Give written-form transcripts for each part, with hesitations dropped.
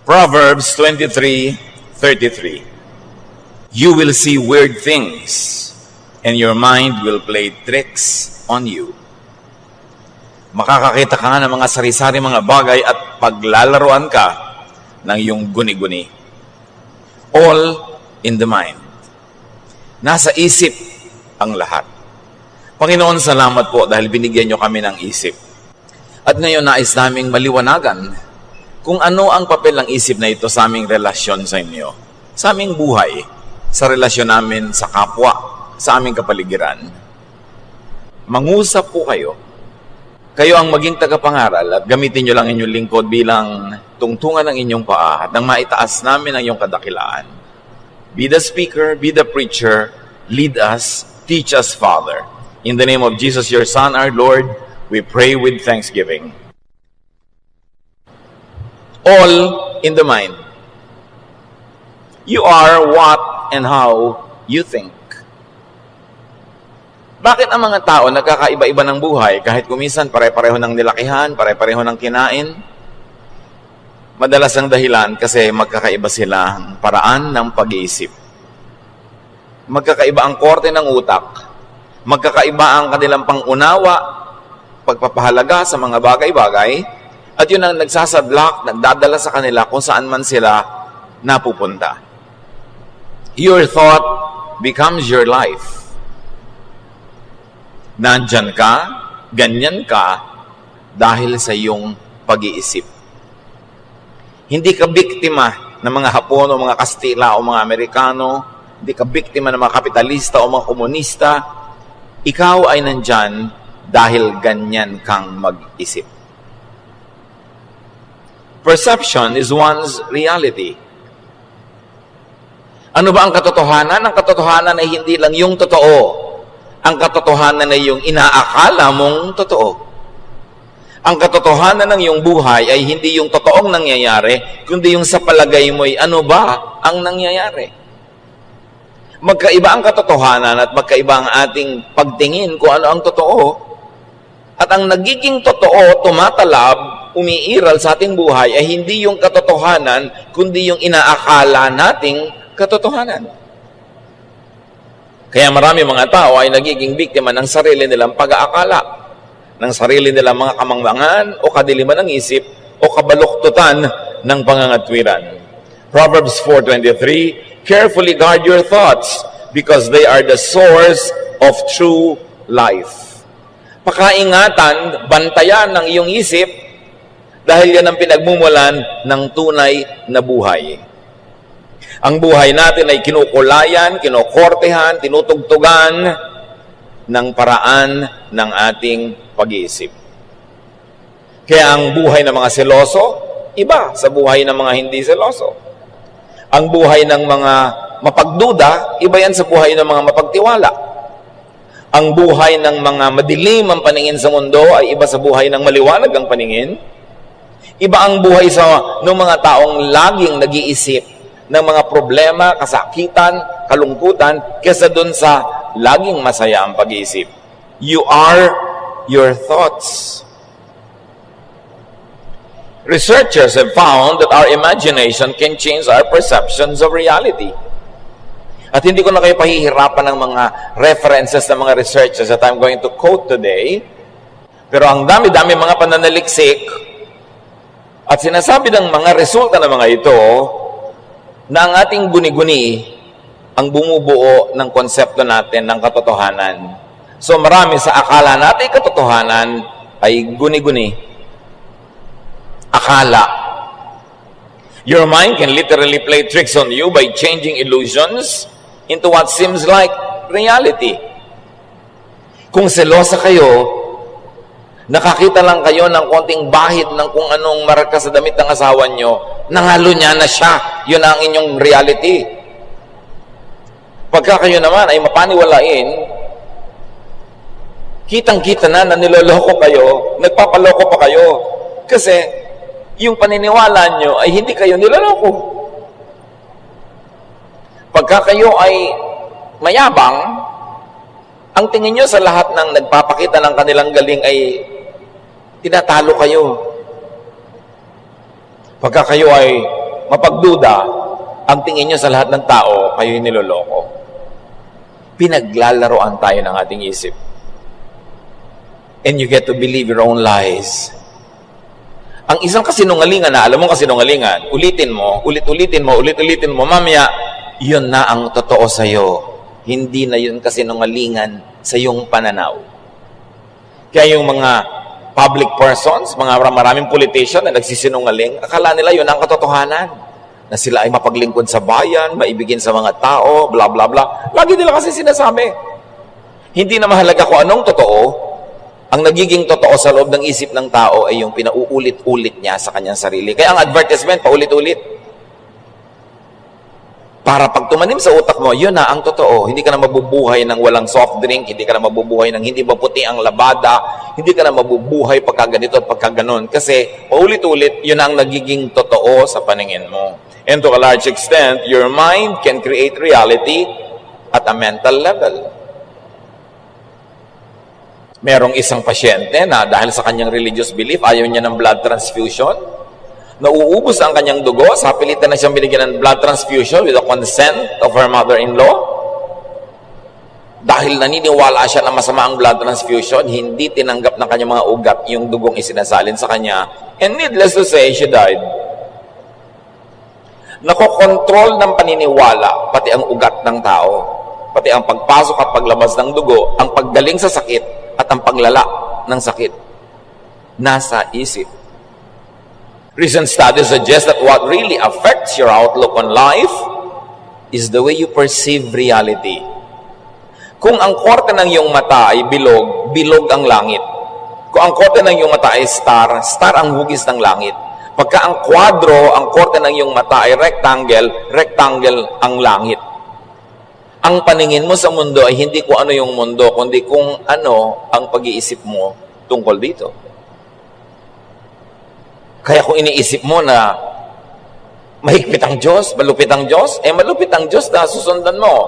Proverbs 23:33. You will see weird things, and your mind will play tricks on you. Makakakita ka ng mga sari-sari mga bagay at paglalaruan ka ng iyong guni-guni. All in the mind. Nasa isip ang lahat. Panginoon, salamat po dahil binigyan niyo kami ng isip. At ngayon nais naming maliwanagan kung ano ang papel ng isip na ito sa aming relasyon sa inyo, sa aming buhay, sa relasyon namin sa kapwa, sa aming kapaligiran. Mangusap po kayo. Kayo ang maging tagapangaral at gamitin nyo lang inyong lingkod bilang tungtungan ng inyong paa at nang maitaas namin ang iyong kadakilaan. Be the speaker, be the preacher, lead us, teach us, Father. In the name of Jesus, your Son, our Lord, we pray with thanksgiving. All in the mind. You are what and how you think. Bakit ang mga tao nagkakaiba-iba ng buhay kahit kuminsan pare-pareho ng nilakihan, pare-pareho ng kinain? Madalas ang dahilan kasi magkakaiba sila ang paraan ng pag-iisip. Magkakaiba ang korte ng utak. Magkakaiba ang kanilang pangunawa, pagpapahalaga sa mga bagay-bagay, at yun ang nagsasadlak, nagdadala sa kanila kung saan man sila napupunta. Your thought becomes your life. Nandyan ka, ganyan ka, dahil sa iyong pag-iisip. Hindi ka biktima ng mga Hapon o mga Kastila o mga Amerikano, hindi ka biktima ng mga kapitalista o mga komunista. Ikaw ay nandyan dahil ganyan kang mag-isip. Perception is one's reality. Ano ba ang katotohanan? Ang katotohanan ay hindi lang yung totoo. Ang katotohanan ay yung inaakala mong totoo. Ang katotohanan ng iyong buhay ay hindi yung totoong nangyayari, kundi yung sa palagay mo'y ano ba ang nangyayari. Magkaiba ang katotohanan at magkaiba ang ating pagtingin kung ano ang totoo. At ang nagiging totoo, tumatalab, umiiral sa ating buhay ay hindi yung katotohanan, kundi yung inaakala nating katotohanan. Kaya marami mga tao ay nagiging biktima ng sarili nilang pag-aakala, ng sarili nilang mga kamangmangan o kadiliman ng isip o kabaluktutan ng pangangatwiran. Proverbs 4:23, carefully guard your thoughts because they are the source of true life. Pakaingatan, bantayan ng iyong isip dahil yan ang pinagmumulan ng tunay na buhay. Ang buhay natin ay kinukulayan, kinokortehan, tinutugtugan ng paraan ng ating pag-iisip. Kaya ang buhay ng mga seloso, iba sa buhay ng mga hindi seloso. Ang buhay ng mga mapagduda, iba yan sa buhay ng mga mapagtiwala. Ang buhay ng mga madilim ang paningin sa mundo ay iba sa buhay ng maliwanag ang paningin. Iba ang buhay sa ng mga taong laging nag-iisip ng mga problema, kasakitan, kalungkutan, kesa dun sa laging masaya ang pag-iisip. You are your thoughts. Researchers have found that our imagination can change our perceptions of reality. At hindi ko na kayo pahihirapan ng mga references ng mga researchers that I'm going to quote today. Pero ang dami-dami mga pananaliksik at sinasabi ng mga resulta ng mga ito na ang ating guni-guni ang bumubuo ng konsepto natin ng katotohanan. So marami sa akala natin katotohanan ay guni-guni. Akala. Your mind can literally play tricks on you by changing illusions into what seems like reality. Kung selosa kayo, nakakita lang kayo ng konting bahid ng kung anong marka sa damit ng asawa nyo, nangalo niya na siya. Yun ang inyong reality. Pagka kayo naman ay mapaniwalain, kitang-kita na niloloko kayo, nagpapaloko pa kayo. Kasi yung paniniwala nyo ay hindi kayo niloloko. Pagka kayo ay mayabang, ang tingin nyo sa lahat ng nagpapakita ng kanilang galing ay tinatalo kayo. Pagka kayo ay mapagduda, ang tingin nyo sa lahat ng tao, kayo'y niloloko. Pinaglalaroan tayo ng ating isip. And you get to believe your own lies. Ang isang kasinungalingan na alam mo kasinungalingan, ulitin mo, ulit-ulitin mo, mamaya, yun na ang totoo sa'yo. Hindi na yun kasinungalingan sa iyong pananaw. Kaya yung mga public persons, mga maraming politician na nagsisinungaling, akala nila yun ang katotohanan. Na sila ay mapaglingkod sa bayan, maibigin sa mga tao, bla bla bla. Lagi nila kasi sinasabi. Hindi na mahalaga kung anong totoo. Ang nagiging totoo sa loob ng isip ng tao ay yung pinauulit-ulit niya sa kanyang sarili. Kaya ang advertisement, paulit-ulit. Para pag tumanim sa utak mo, yun na ang totoo. Hindi ka na mabubuhay ng walang soft drink, hindi ka na mabubuhay ng hindi maputi ang labada, hindi ka na mabubuhay pagka ganito at pagka ganon. Kasi paulit-ulit, yun ang nagiging totoo sa paningin mo. And to a large extent, your mind can create reality at a mental level. Merong isang pasyente na dahil sa kanyang religious belief, ayaw niya ng blood transfusion. Nauubos ang kanyang dugo, sa pilitan na siyang binigyan ng blood transfusion with the consent of her mother-in-law. Dahil naniniwala siya na masama ang blood transfusion, hindi tinanggap ng kanyang mga ugat yung dugong isinasalin sa kanya. And needless to say, she died. Nakokontrol ng paniniwala, pati ang ugat ng tao, pati ang pagpasok at paglabas ng dugo, ang paggaling sa sakit, at ang paglala ng sakit nasa isip. Recent studies suggest that what really affects your outlook on life is the way you perceive reality. Kung ang korte ng iyong mata ay bilog, bilog ang langit. Kung ang korte ng iyong mata ay star, star ang hugis ng langit. Pagka ang kwadro, ang korte ng iyong mata ay rectangle, rectangle ang langit. Ang paningin mo sa mundo ay hindi kung ano yung mundo, kundi kung ano ang pag-iisip mo tungkol dito. Kaya kung iniisip mo na mahigpit ang Diyos, malupit ang Diyos, malupit ang Diyos na susundan mo.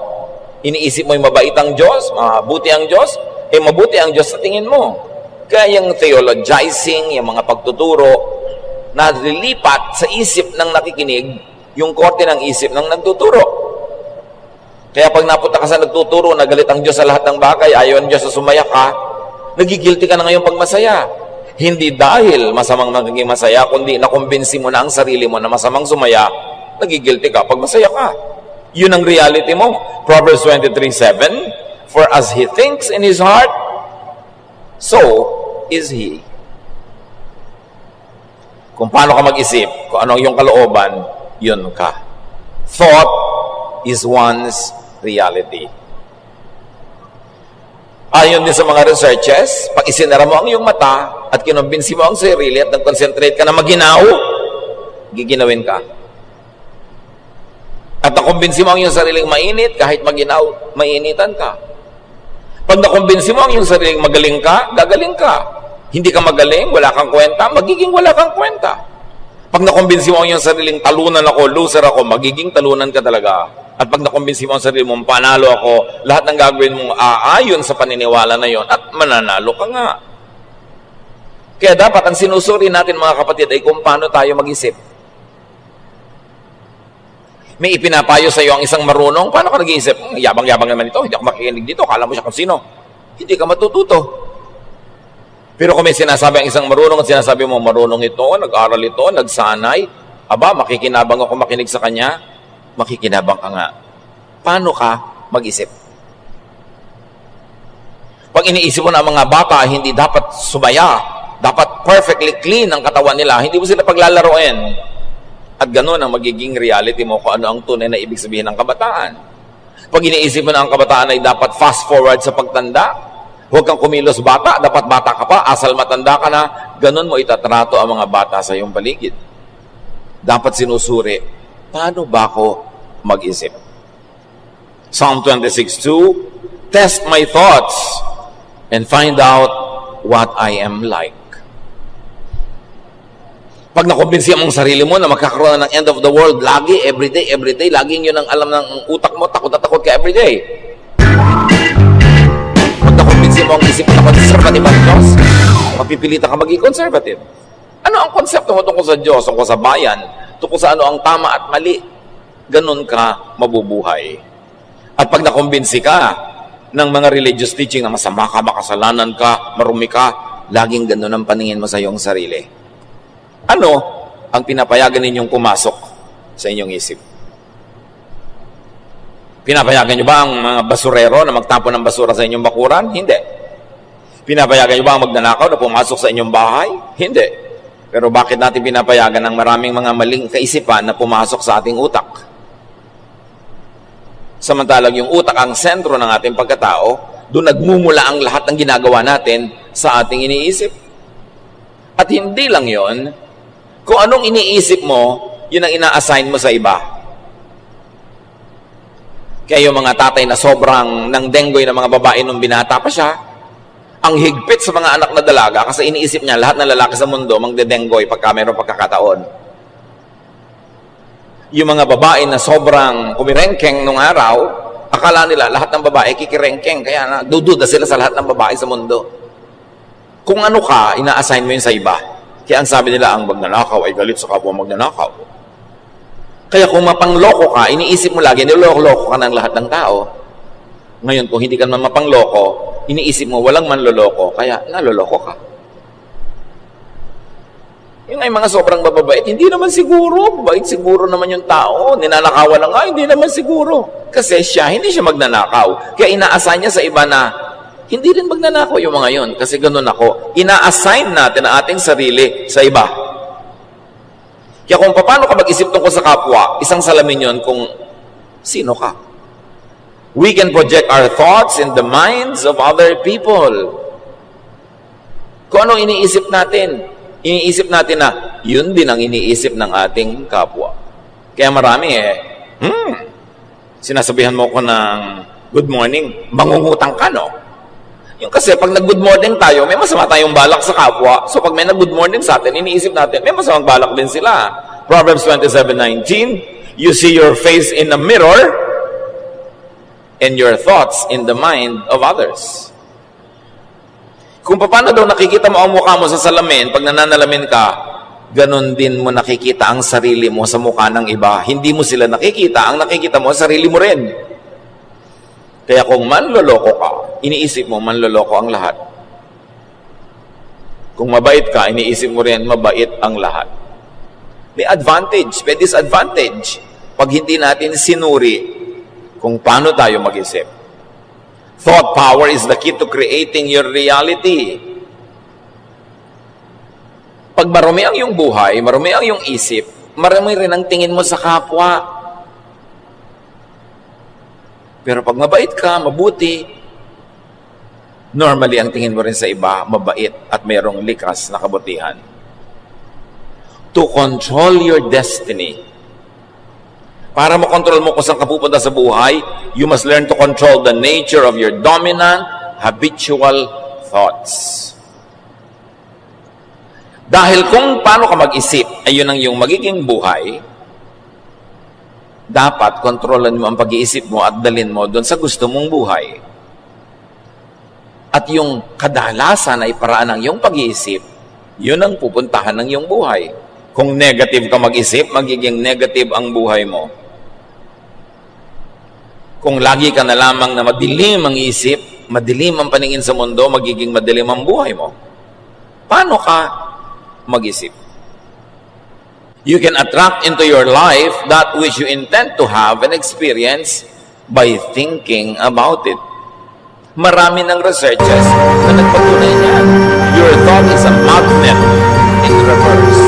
Iniisip mo yung mabait ang Diyos, mabuti ang Diyos, mabuti ang Diyos sa tingin mo. Kaya yung theologizing, yung mga pagtuturo, na lilipat sa isip ng nakikinig, yung korte ng isip ng nagtuturo. Kaya pag napunta ka sa nagtuturo, nagalit ang Diyos sa lahat ng bagay, ayaw ang Diyos na sumaya ka, nagigilty ka na ngayon pag masaya. Hindi dahil masamang magiging masaya, kundi nakumbinsi mo na ang sarili mo na masamang sumaya, nagigilty ka pag masaya ka. Yun ang reality mo. Proverbs 23:7, for as he thinks in his heart, so is he. Kung paano ka mag-isip, kung ano yung kalooban, yun ka. Thought is one's reality. Ayon din sa mga researches, pag isinara mo ang iyong mata at kinumbinsi mo ang sarili at nag-concentrate ka na maginaw, giginawin ka. At nakumbinsi mo ang iyong sariling mainit, kahit maginaw, mainitan ka. Pag nakumbinsi mo ang iyong sariling magaling ka, gagaling ka. Hindi ka magaling, wala kang kwenta, magiging wala kang kwenta. Pag nakumbinsi mo ang iyong sariling talunan ako, loser ako, magiging talunan ka talaga. At pag nakumbinsi mo ang sarili mong panalo ako, lahat ng gagawin mong aayon sa paniniwala na yon at mananalo ka nga. Kaya dapat ang sinusuri natin mga kapatid ay kung paano tayo mag-isip. May ipinapayo sa iyo ang isang marunong, paano ka nag-iisip? Yabang-yabang naman ito, hindi ako makikinig dito, kala mo siya kung sino. Hindi ka matututo. Pero kung may sinasabi ang isang marunong at sinasabi mo, marunong ito, nag-aral ito, nagsanay, aba, makikinabang ako makinig sa kanya, makikinabang ka nga. Paano ka mag-isip? Pag iniisip mo na ang mga bata, hindi dapat sumaya, dapat perfectly clean ang katawan nila, hindi mo sila paglalaroin. At gano'n ang magiging reality mo kung ano ang tunay na ibig sabihin ng kabataan. Pag iniisip mo na ang kabataan ay dapat fast forward sa pagtanda, huwag kang kumilos bata, dapat bata ka pa, asal matanda ka na, gano'n mo itatrato ang mga bata sa iyong paligid. Dapat sinusuri, paano ba ako mag-isip? Psalm 26:2, test my thoughts and find out what I am like. Pag nakumbinsi mong sarili mo na magkakaroon ng end of the world, lagi, everyday, laging yun ang alam ng utak mo, takot na takot ka everyday. Pag nakumbinsi mo ang isip na conservative ang Diyos, mapipilitan ka maging conservative. Ano ang konsepto mo tungkol sa Diyos, tungkol sa bayan, tungkol sa ano ang tama at mali, ganun ka mabubuhay. At pag nakumbinsi ka ng mga religious teaching na masama ka, makasalanan ka, marumi ka, laging ganun ang paningin mo sa iyong sarili. Ano ang pinapayagan ninyong pumasok sa inyong isip? Pinapayagan nyo ba ang mga basurero na magtapon ng basura sa inyong bakuran? Hindi. Pinapayagan nyo ba ang magnanakaw na pumasok sa inyong bahay? Hindi. Pero bakit natin pinapayagan ng maraming mga maling kaisipan na pumasok sa ating utak? Samantalang yung utak ang sentro ng ating pagkatao, doon nagmumula ang lahat ng ginagawa natin sa ating iniisip. At hindi lang yon, kung anong iniisip mo, yun ang ina-assign mo sa iba. Kaya yung mga tatay na sobrang nang denggoy ng mga babae nung binata pa siya, ang higpit sa mga anak na dalaga kasi iniisip niya lahat ng lalaki sa mundo magdedenggoy pagka mayroong pagkakataon. Yung mga babae na sobrang kumirengkeng nung araw, akala nila lahat ng babae kikirengkeng, kaya na dududa sila sa lahat ng babae sa mundo. Kung ano ka, ina-assign mo yun sa iba. Kaya ang sabi nila, ang magnanakaw ay galit sa kapwa magnanakaw. Kaya kung mapangloko ka, iniisip mo lagi, niloloko ka ng lahat ng tao. Ngayon, kung hindi ka naman mapangloko, iniisip mo walang manloloko, kaya naloloko ka. Yung ay mga sobrang bababait, hindi naman siguro, bait siguro naman yung tao, ninanakawan lang, hindi naman siguro. Kasi siya, hindi siya magnanakaw. Kaya ina-assign niya sa iba na, hindi rin magnanakaw yung mga yun, kasi ganun ako. Ina-assign natin ang ating sarili sa iba. Kaya kung paano ka mag-isip tungkol sa kapwa, isang salamin yun kung sino ka. We can project our thoughts in the minds of other people. Kung ano iniisip natin, iniisip natin na yun din ang iniisip ng ating kapwa. Kaya marami sinasabihan mo ko ng good morning, mangungutang ka, no? Yung kasi pag nag-good morning tayo, may masama tayong balak sa kapwa. So pag may nag-good morning sa atin, iniisip natin, may masamang balak din sila. Proverbs 27:19, you see your face in a mirror and your thoughts in the mind of others. Kung paano daw nakikita mo ang mukha mo sa salamin, pag nananalamin ka, ganon din mo nakikita ang sarili mo sa mukha ng iba. Hindi mo sila nakikita, ang nakikita mo, sarili mo rin. Kaya kung manloloko ka, iniisip mo, manloloko ang lahat. Kung mabait ka, iniisip mo rin, mabait ang lahat. May advantage, may disadvantage. Pag hindi natin sinuri kung paano tayo mag-isip. Thought power is the key to creating your reality. Pag marumi ang iyong buhay, marumi ang iyong isip, marumi rin ang tingin mo sa kapwa. Pero pag mabait ka, mabuti, normally ang tingin mo rin sa iba, mabait at mayroong likas na kabutihan. To control your destiny. Para makontrol mo kung saan ka pupunta sa buhay, you must learn to control the nature of your dominant, habitual thoughts. Dahil kung paano ka mag-isip, ayun ang iyong magiging buhay, dapat kontrolan mo ang pag-iisip mo at dalhin mo doon sa gusto mong buhay. At yung kadalasan ay paraan ng iyong pag-iisip, yun ang pupuntahan ng iyong buhay. Kung negative ka mag-isip, magiging negative ang buhay mo. Kung lagi ka na lamang na madilim ang isip, madilim ang paningin sa mundo, magiging madilim ang buhay mo. Paano ka mag-isip? You can attract into your life that which you intend to have and experience by thinking about it. Marami ng researches na nagpatunay niyan. Your thought is a magnet in reverse.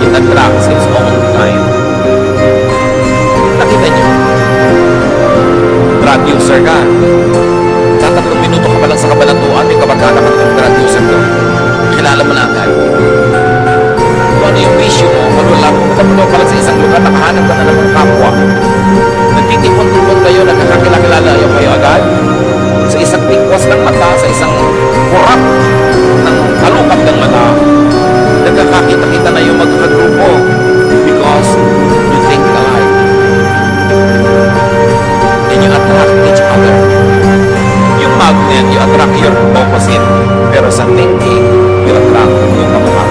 It attracts its own kind. Nakita niyo? Drug user ka. Tatatlong minuto ka pa lang sa kabanatuan, may kabagana ka ng drug user ko. Kilala mo na agad. Kung ano yung issue mo, pumunta pa lang sa isang lugar, nakahanap ka na ng kapwa. Nagtitipon-tipon kayo, nagkakakilala kayo agad. Sa isang tikwas ng mata, sa isang kurap ng kalukap ng mata, nagkakakita-kita na yung magkakagrupo because you think alike. And you attract each other. Yung magnet, you attract your opposite. Pero sa thinking, you attract yung kamukha.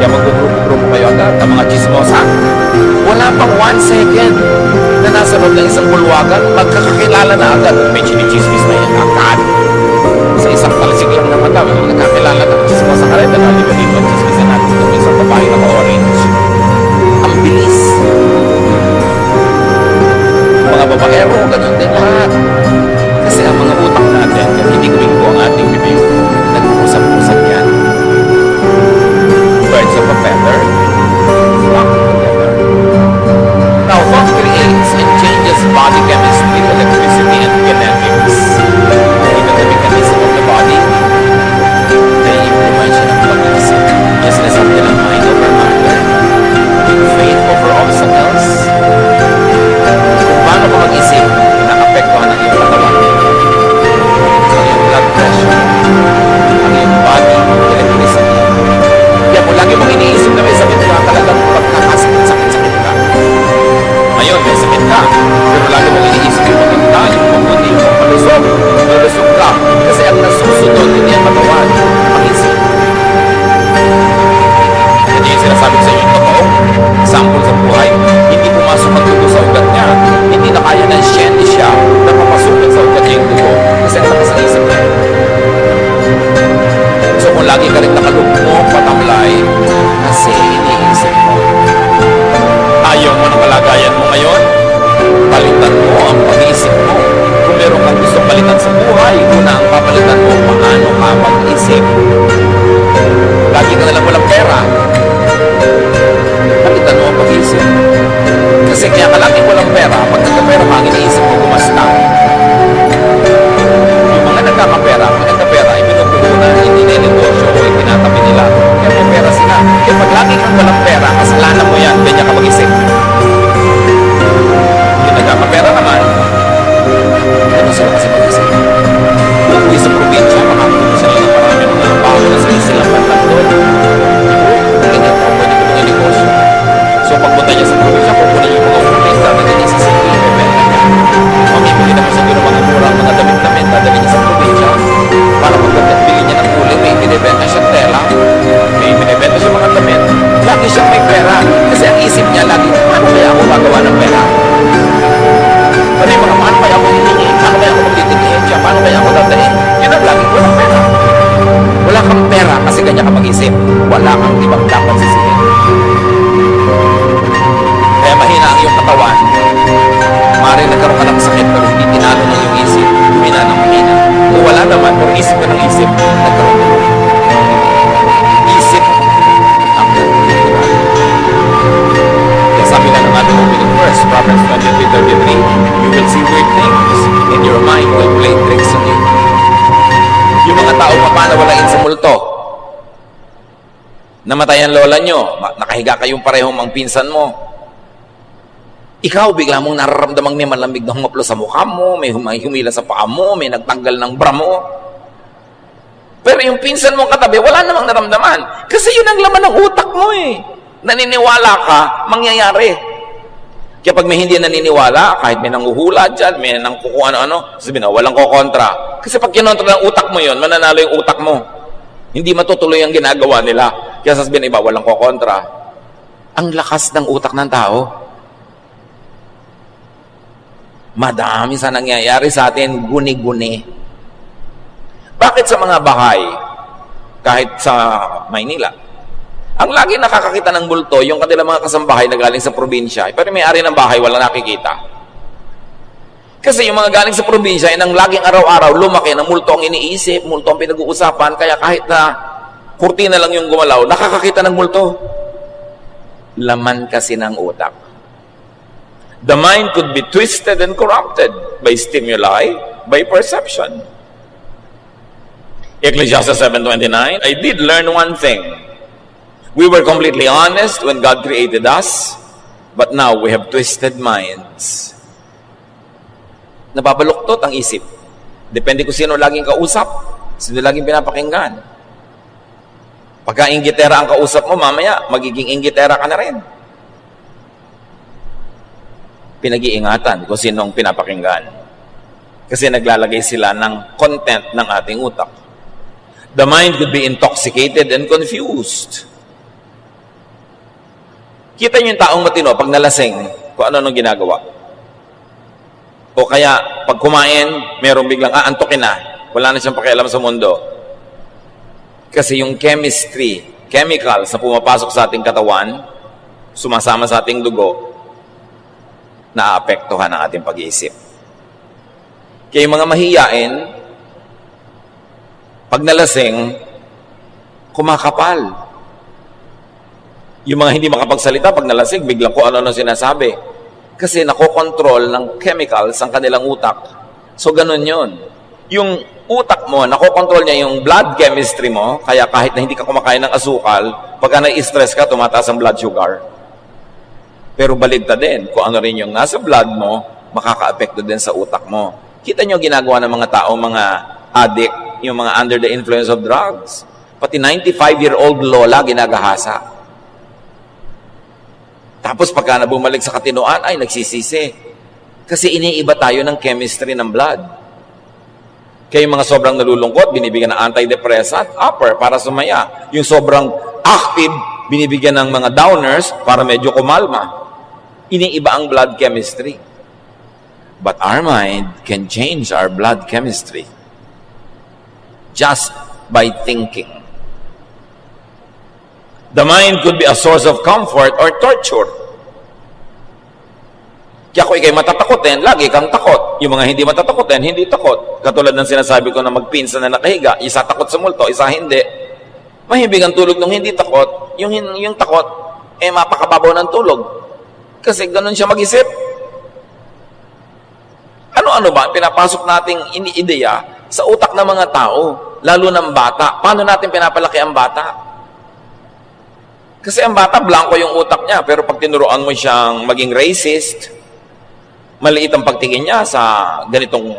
Kaya mag-grupo kayo agad. mga chismosa. Wala pang 1 second na nasa loob ng isang bulwagan, magkakakilala na agad. May chinichismis na yan agad. Sa isang talsik lang na mata, magkakakilala na chismosa ka rin. Dahil ba dito ang chismisan natin itong isang babae na orange. Ang bilis. Mga babaero, ganun din lahat. Kasi ang mga utak natin, hindi gawin ko ang ating bibig, nag-usap-usap yan. Birds of a feather, flock together. Now, what creates and changes body chemistry, electricity, and kinetics? Even the mechanism of the body, na-implement siya ng pag-iisip. Yes, nasabi ng mind over matter, faith over obstacles. Kung paano ka mag-isip, na-apektuhan ang iyong katawan. Ang iyong blood pressure, ang iyong body, electricity. Kaya kung lagi mong iniisip na may sakit ka, talagang pagkakasakit-sakit ka. Ngayon, may sakit ka, pero lagi mong iniisip yung maganda, yung mabuti, yung malusog, malusog ka. Kasi ang nasusunod, hindi ang katawan, ang isip. Yan yung sinasabi ko sa inyo, totoong example sa buhay, hindi pumasok ang dugo sa ugat niya. Hindi na kaya ng siya na papasukin sa ugat niya yung dugo. Kasi ang lakas ang isip niya. So kung lagi ka rin nakalugmok, patamlay, kasi iniisip mo. Ayaw mo ng kalagayan mo ngayon, palitan mo ang pag-iisip mo. Kung meron kang gusto palitan sa buhay, una ang papalitan mo, paano ka mag-isip. Lagi ka nalang walang pera, palitan mo ang pag-iisip. Kasi kaya ka laging walang pera, pag nagkapera ka, ang iniisip mo gumasta. Yung mga nagkakapera, pag nagkapera, ibinupunan, hindi na negosyo o itinatabi nila. Kaya may pera sila. Kaya pag lagi kang walang pera, kasalanan mo yan, ganyan ka mag-isip. Yung nagkakapera naman, ano sila kasi mag-isip? Uuwi sa probinsya, makakuha sila ng marami mga bago na sa silang bantan doon. Ganyan po, pwede ko mga negosyo. So pagpunta niya sa probinsya, kukunin yung mga ulis, dadalhin niya sa city, ibebenta niya. Mamimili naman siguro mga murang mga damit-damit, dadalhin niya sa probinsya. Para pagkatbili niya ng uling, may binibenta siyang tela, may binibenta siyang mga damit. Lagi siyang may pera. Kasi ang isip niya lagi, paano kaya ako gagawa ng pera? Paano yung mga paano kaya ako hihingi? Paano kaya ako magtitigil siya? Paano kaya ako dadahin? Yun ang lagi, walang pera. Wala kang pera kasi ganyan ka mag-isip. Wala kang ibang dapat sisihin. Kaya mahina ang iyong katawan. Maaaring nagkaroon ka ng sakit pero hindi tinalo ng iyong isip. Humina ng mahina. Kung wala naman, pero isip ka ng isip, nagkaroon ka. Isip ang nagkaroon. Kaya sabi na ng ating opening verse, Proverbs 23:33, you will see weird things and your mind will play tricks on you. Yung mga tao mapanawalain sa multo, namatay ang lola nyo, nakahiga kayong parehong ang pinsan mo. Ikaw, bigla mong nararamdamang may malamig na humaplo sa mukha mo, may humila sa paa mo, may nagtanggal ng bra mo. Pero yung pinsan mong katabi, wala namang naramdaman. Kasi yun ang laman ng utak mo eh. Naniniwala ka, mangyayari. Kaya pag may hindi naniniwala, kahit may nanguhula dyan, may nang kukuha ano-ano, sabihin na, walang kokontra. Kasi pag kinontra ng utak mo yun, mananalo yung utak mo. Hindi matutuloy ang ginagawa nila. Kaya sasabihin iba, walang kokontra. Ang lakas ng utak ng tao. Madami sa nangyayari sa atin, guni-guni. Bakit sa mga bahay, kahit sa Maynila, ang lagi nakakakita ng multo, yung kanilang mga kasambahay na galing sa probinsya, pero may-ari ng bahay, wala nakikita. Kasi yung mga galing sa probinsya, ang laging araw-araw, lumaki ng multo ang iniisip, multo ang pinag-uusapan, kaya kahit na kurtina lang yung gumalaw, nakakakita ng multo. Laman kasi ng utak. The mind could be twisted and corrupted by stimuli, by perception. Ecclesiastes 7:29, I did learn one thing. We were completely honest when God created us, but now we have twisted minds. Nababaluktot ang isip. Depende kung sino laging kausap, sino laging pinapakinggan. Pagka inggitera ang kausap mo, mamaya magiging inggitera ka na rin. Pinag-iingatan kung sinong pinapakinggan. Kasi naglalagay sila ng content ng ating utak. The mind could be intoxicated and confused. Kita niyo yung taong matino pag nalasing, kung ano nung ginagawa. O kaya, pag kumain, merong biglang aantukin na. Wala na siyang pakialam sa mundo. Kasi yung chemistry, chemicals na pumapasok sa ating katawan, sumasama sa ating dugo, naaapektuhan ang ating pag-iisip. Kaya yung mga mahiyain, pag nalasing, kumakapal. Yung mga hindi makapagsalita, pag nalasing, biglang kung ano sinasabi. Kasi nakokontrol ng chemicals ang kanilang utak. So, ganun yun. Yung utak mo, nakokontrol niya yung blood chemistry mo, kaya kahit na hindi ka kumakain ng asukal, pagka na-stress ka, tumataas ang blood sugar. Pero baligtad din, kung ano rin yung nasa blood mo, makaka-apekto din sa utak mo. Kita nyo ginagawa ng mga tao, mga addict, yung mga under the influence of drugs. Pati 95-year-old lola ginagahasa. Tapos pagka na bumalik sa katinoan, ay nagsisisi. Kasi iniiba tayo ng chemistry ng blood. Kaya yung mga sobrang nalulungkot, binibigyan ng antidepressant, upper, para sumaya. Yung sobrang active, binibigyan ng mga downers para medyo kumalma. Iniiba ang blood chemistry. But our mind can change our blood chemistry just by thinking. The mind could be a source of comfort or torture. Kaya kung ikay matatakotin, lagi kang takot. Yung mga hindi matatakotin, hindi takot. Katulad ng sinasabi ko na magpinsan na nakahiga, isa takot sa multo, isa hindi. Mahibig ang tulog ng hindi takot. Yung takot, mapakababaw ng tulog. Kasi ganun siya mag-isip. Ano-ano ba pinapasok nating ideya sa utak ng mga tao, lalo ng bata? Paano natin pinapalaki ang bata? Kasi ang bata, blanco yung utak niya, pero pag tinuruan mo siyang maging racist, maliit ang pagtingin niya sa ganitong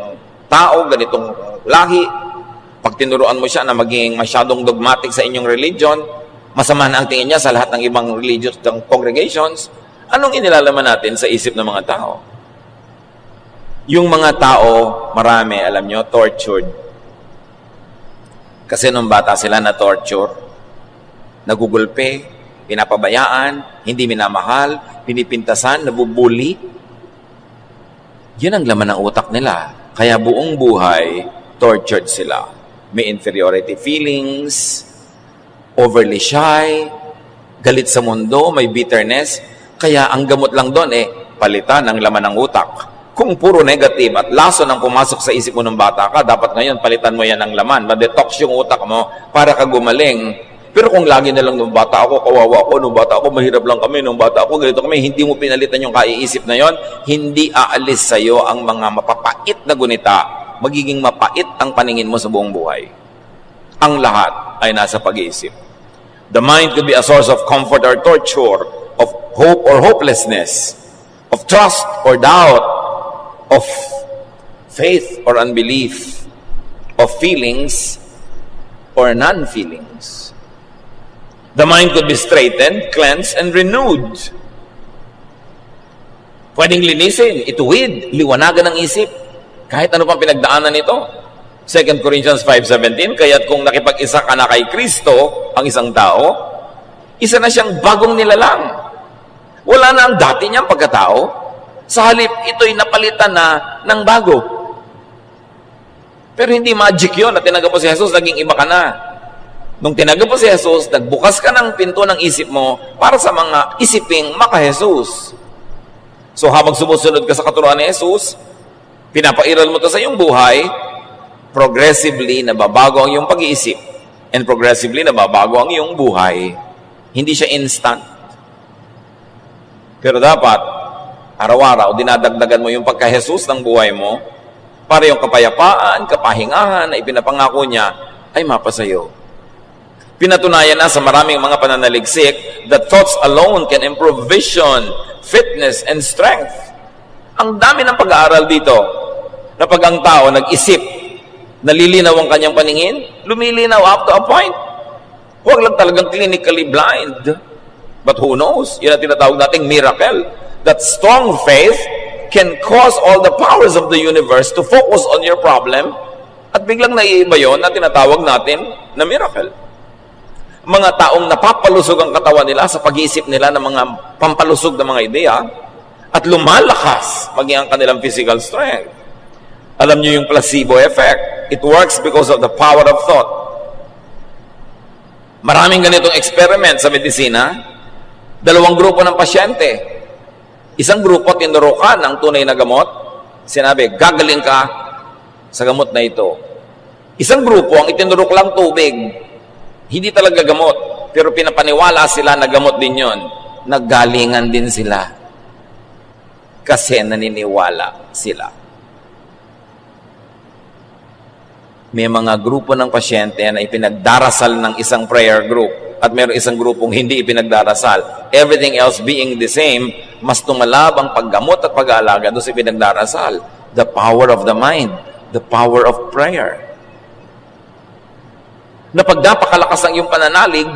tao, ganitong lahi. Pag tinuruan mo siya na maging masyadong dogmatic sa inyong religion, masama na ang tingin niya sa lahat ng ibang religious congregations. Anong inilalaman natin sa isip ng mga tao? Yung mga tao, marami, alam nyo, tortured. Kasi nung bata sila na torture, nagugulpe, pinapabayaan, hindi minamahal, pinipintasan, nabubuli. Yun ang laman ng utak nila. Kaya buong buhay, tortured sila. May inferiority feelings, overly shy, galit sa mundo, may bitterness. Kaya ang gamot lang doon, palitan ang laman ng utak. Kung puro negative at laso nang pumasok sa isip mo ng bata ka, dapat ngayon palitan mo yan ng laman. Ma-detox yung utak mo para ka gumaling. Pero kung lagi na lang nung bata ako, kawawa ako, nung bata ako, mahirap lang kami, nung bata ako, ganito kami, hindi mo pinalitan yung kaiisip na yon, hindi aalis sa'yo ang mga mapapait na gunita. Magiging mapait ang paningin mo sa buong buhay. Ang lahat ay nasa pag-iisip. The mind could be a source of comfort or torture, of hope or hopelessness, of trust or doubt, of faith or unbelief, of feelings or non-feelings. The mind could be straightened, cleansed, and renewed. Pwedeng linisin, ituwid, liwanagan ng isip. Kahit ano pang pinagdaanan nito. 2 Corinthians 5:17, kaya't kung nakipag-isa ka na kay Kristo, ang isang tao, isa na siyang bagong nilalang. Wala na ang dati niyang pagkatao. Sa halip, ito'y napalitan na ng bago. Pero hindi magic yun na tinanggap mo si Jesus, naging iba ka na. Nung tinanggap mo si Jesus, nagbukas ka ng pinto ng isip mo para sa mga isiping maka-Jesus. So habang sumusunod ka sa katuruan ni Jesus, pinapairal mo to sa iyong buhay, progressively nababago ang iyong pag-iisip and progressively nababago ang iyong buhay. Hindi siya instant. Pero dapat, araw-araw, dinadagdagan mo yung pagka-Jesus ng buhay mo para yung kapayapaan, kapahingahan na ipinapangako niya ay mapasayo. Pinatunayan na sa maraming mga pananaligsik that thoughts alone can improve vision, fitness, and strength. Ang dami ng pag-aaral dito na pag ang tao nag-isip, nalilinaw ang kanyang paningin, lumilinaw up to a point. Huwag lang talagang clinically blind. But who knows? Yan ang tinatawag nating miracle. That strong faith can cause all the powers of the universe to focus on your problem at biglang naiiba yun na tinatawag natin na miracle. mga taong napapalusog ang katawan nila sa pag-iisip nila ng mga pampalusog na mga ideya at lumalakas maging ang kanilang physical strength. Alam niyo yung placebo effect. It works because of the power of thought. Maraming ganitong experiment sa medisina. 2 grupo ng pasyente. Isang grupo, tinurukan ng tunay na gamot. Sinabi, gagaling ka sa gamot na ito. Isang grupo, ang itinurok lang tubig. Hindi talaga gamot. Pero pinapaniwala sila na gamot din yon. Naggalingan din sila. Kasi naniniwala sila. May mga grupo ng pasyente na ipinagdarasal ng isang prayer group at mayroong isang grupong hindi ipinagdarasal. Everything else being the same, mas tumalab ang paggamot at pag-aalaga doon sa ipinagdarasal. The power of the mind, the power of prayer. Na pag napakalakas ang iyong pananalig,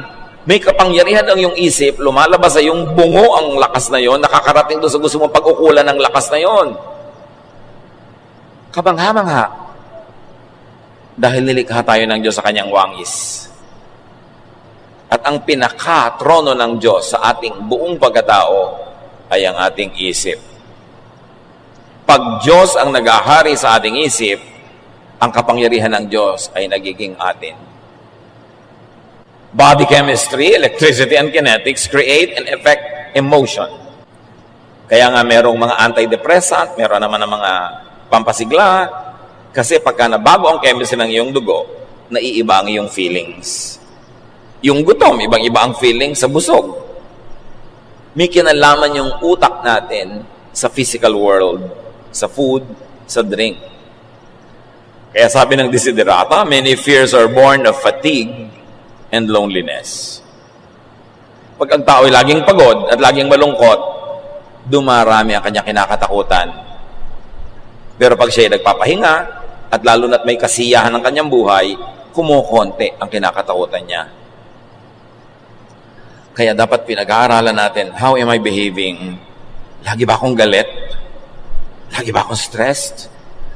may kapangyarihan ang iyong isip, lumalabas sa iyong bungo ang lakas na yon, nakakarating doon sa gusto mong pag-ukulan ng lakas na yon. Kabangha-mangha. Dahil nilikha tayo ng Diyos sa kanyang wangis. At ang pinaka-trono ng Diyos sa ating buong pagkatao ay ang ating isip. Pag Diyos ang nag-ahari sa ating isip, ang kapangyarihan ng Diyos ay nagiging atin. Body chemistry, electricity, and kinetics create and affect emotion. Kaya nga merong mga antidepressant, meron naman ng mga pampasigla, kasi pagka nabago ang chemistry ng iyong dugo, naiiba ang iyong feelings. Yung gutom, ibang-iba ang feelings sa busog. May kinalaman yung utak natin sa physical world, sa food, sa drink. Kaya sabi ng Desiderata, many fears are born of fatigue and loneliness. Pag ang tao ay laging pagod at laging malungkot, dumarami ang kanyang kinakatakutan. Pero pag siya ay nagpapahinga, at lalo na't may kasiyahan ng kanyang buhay, kumukonti ang kinakatakutan niya. Kaya dapat pinag-aaralan natin, how am I behaving? Lagi ba akong galit? Lagi ba akong stressed?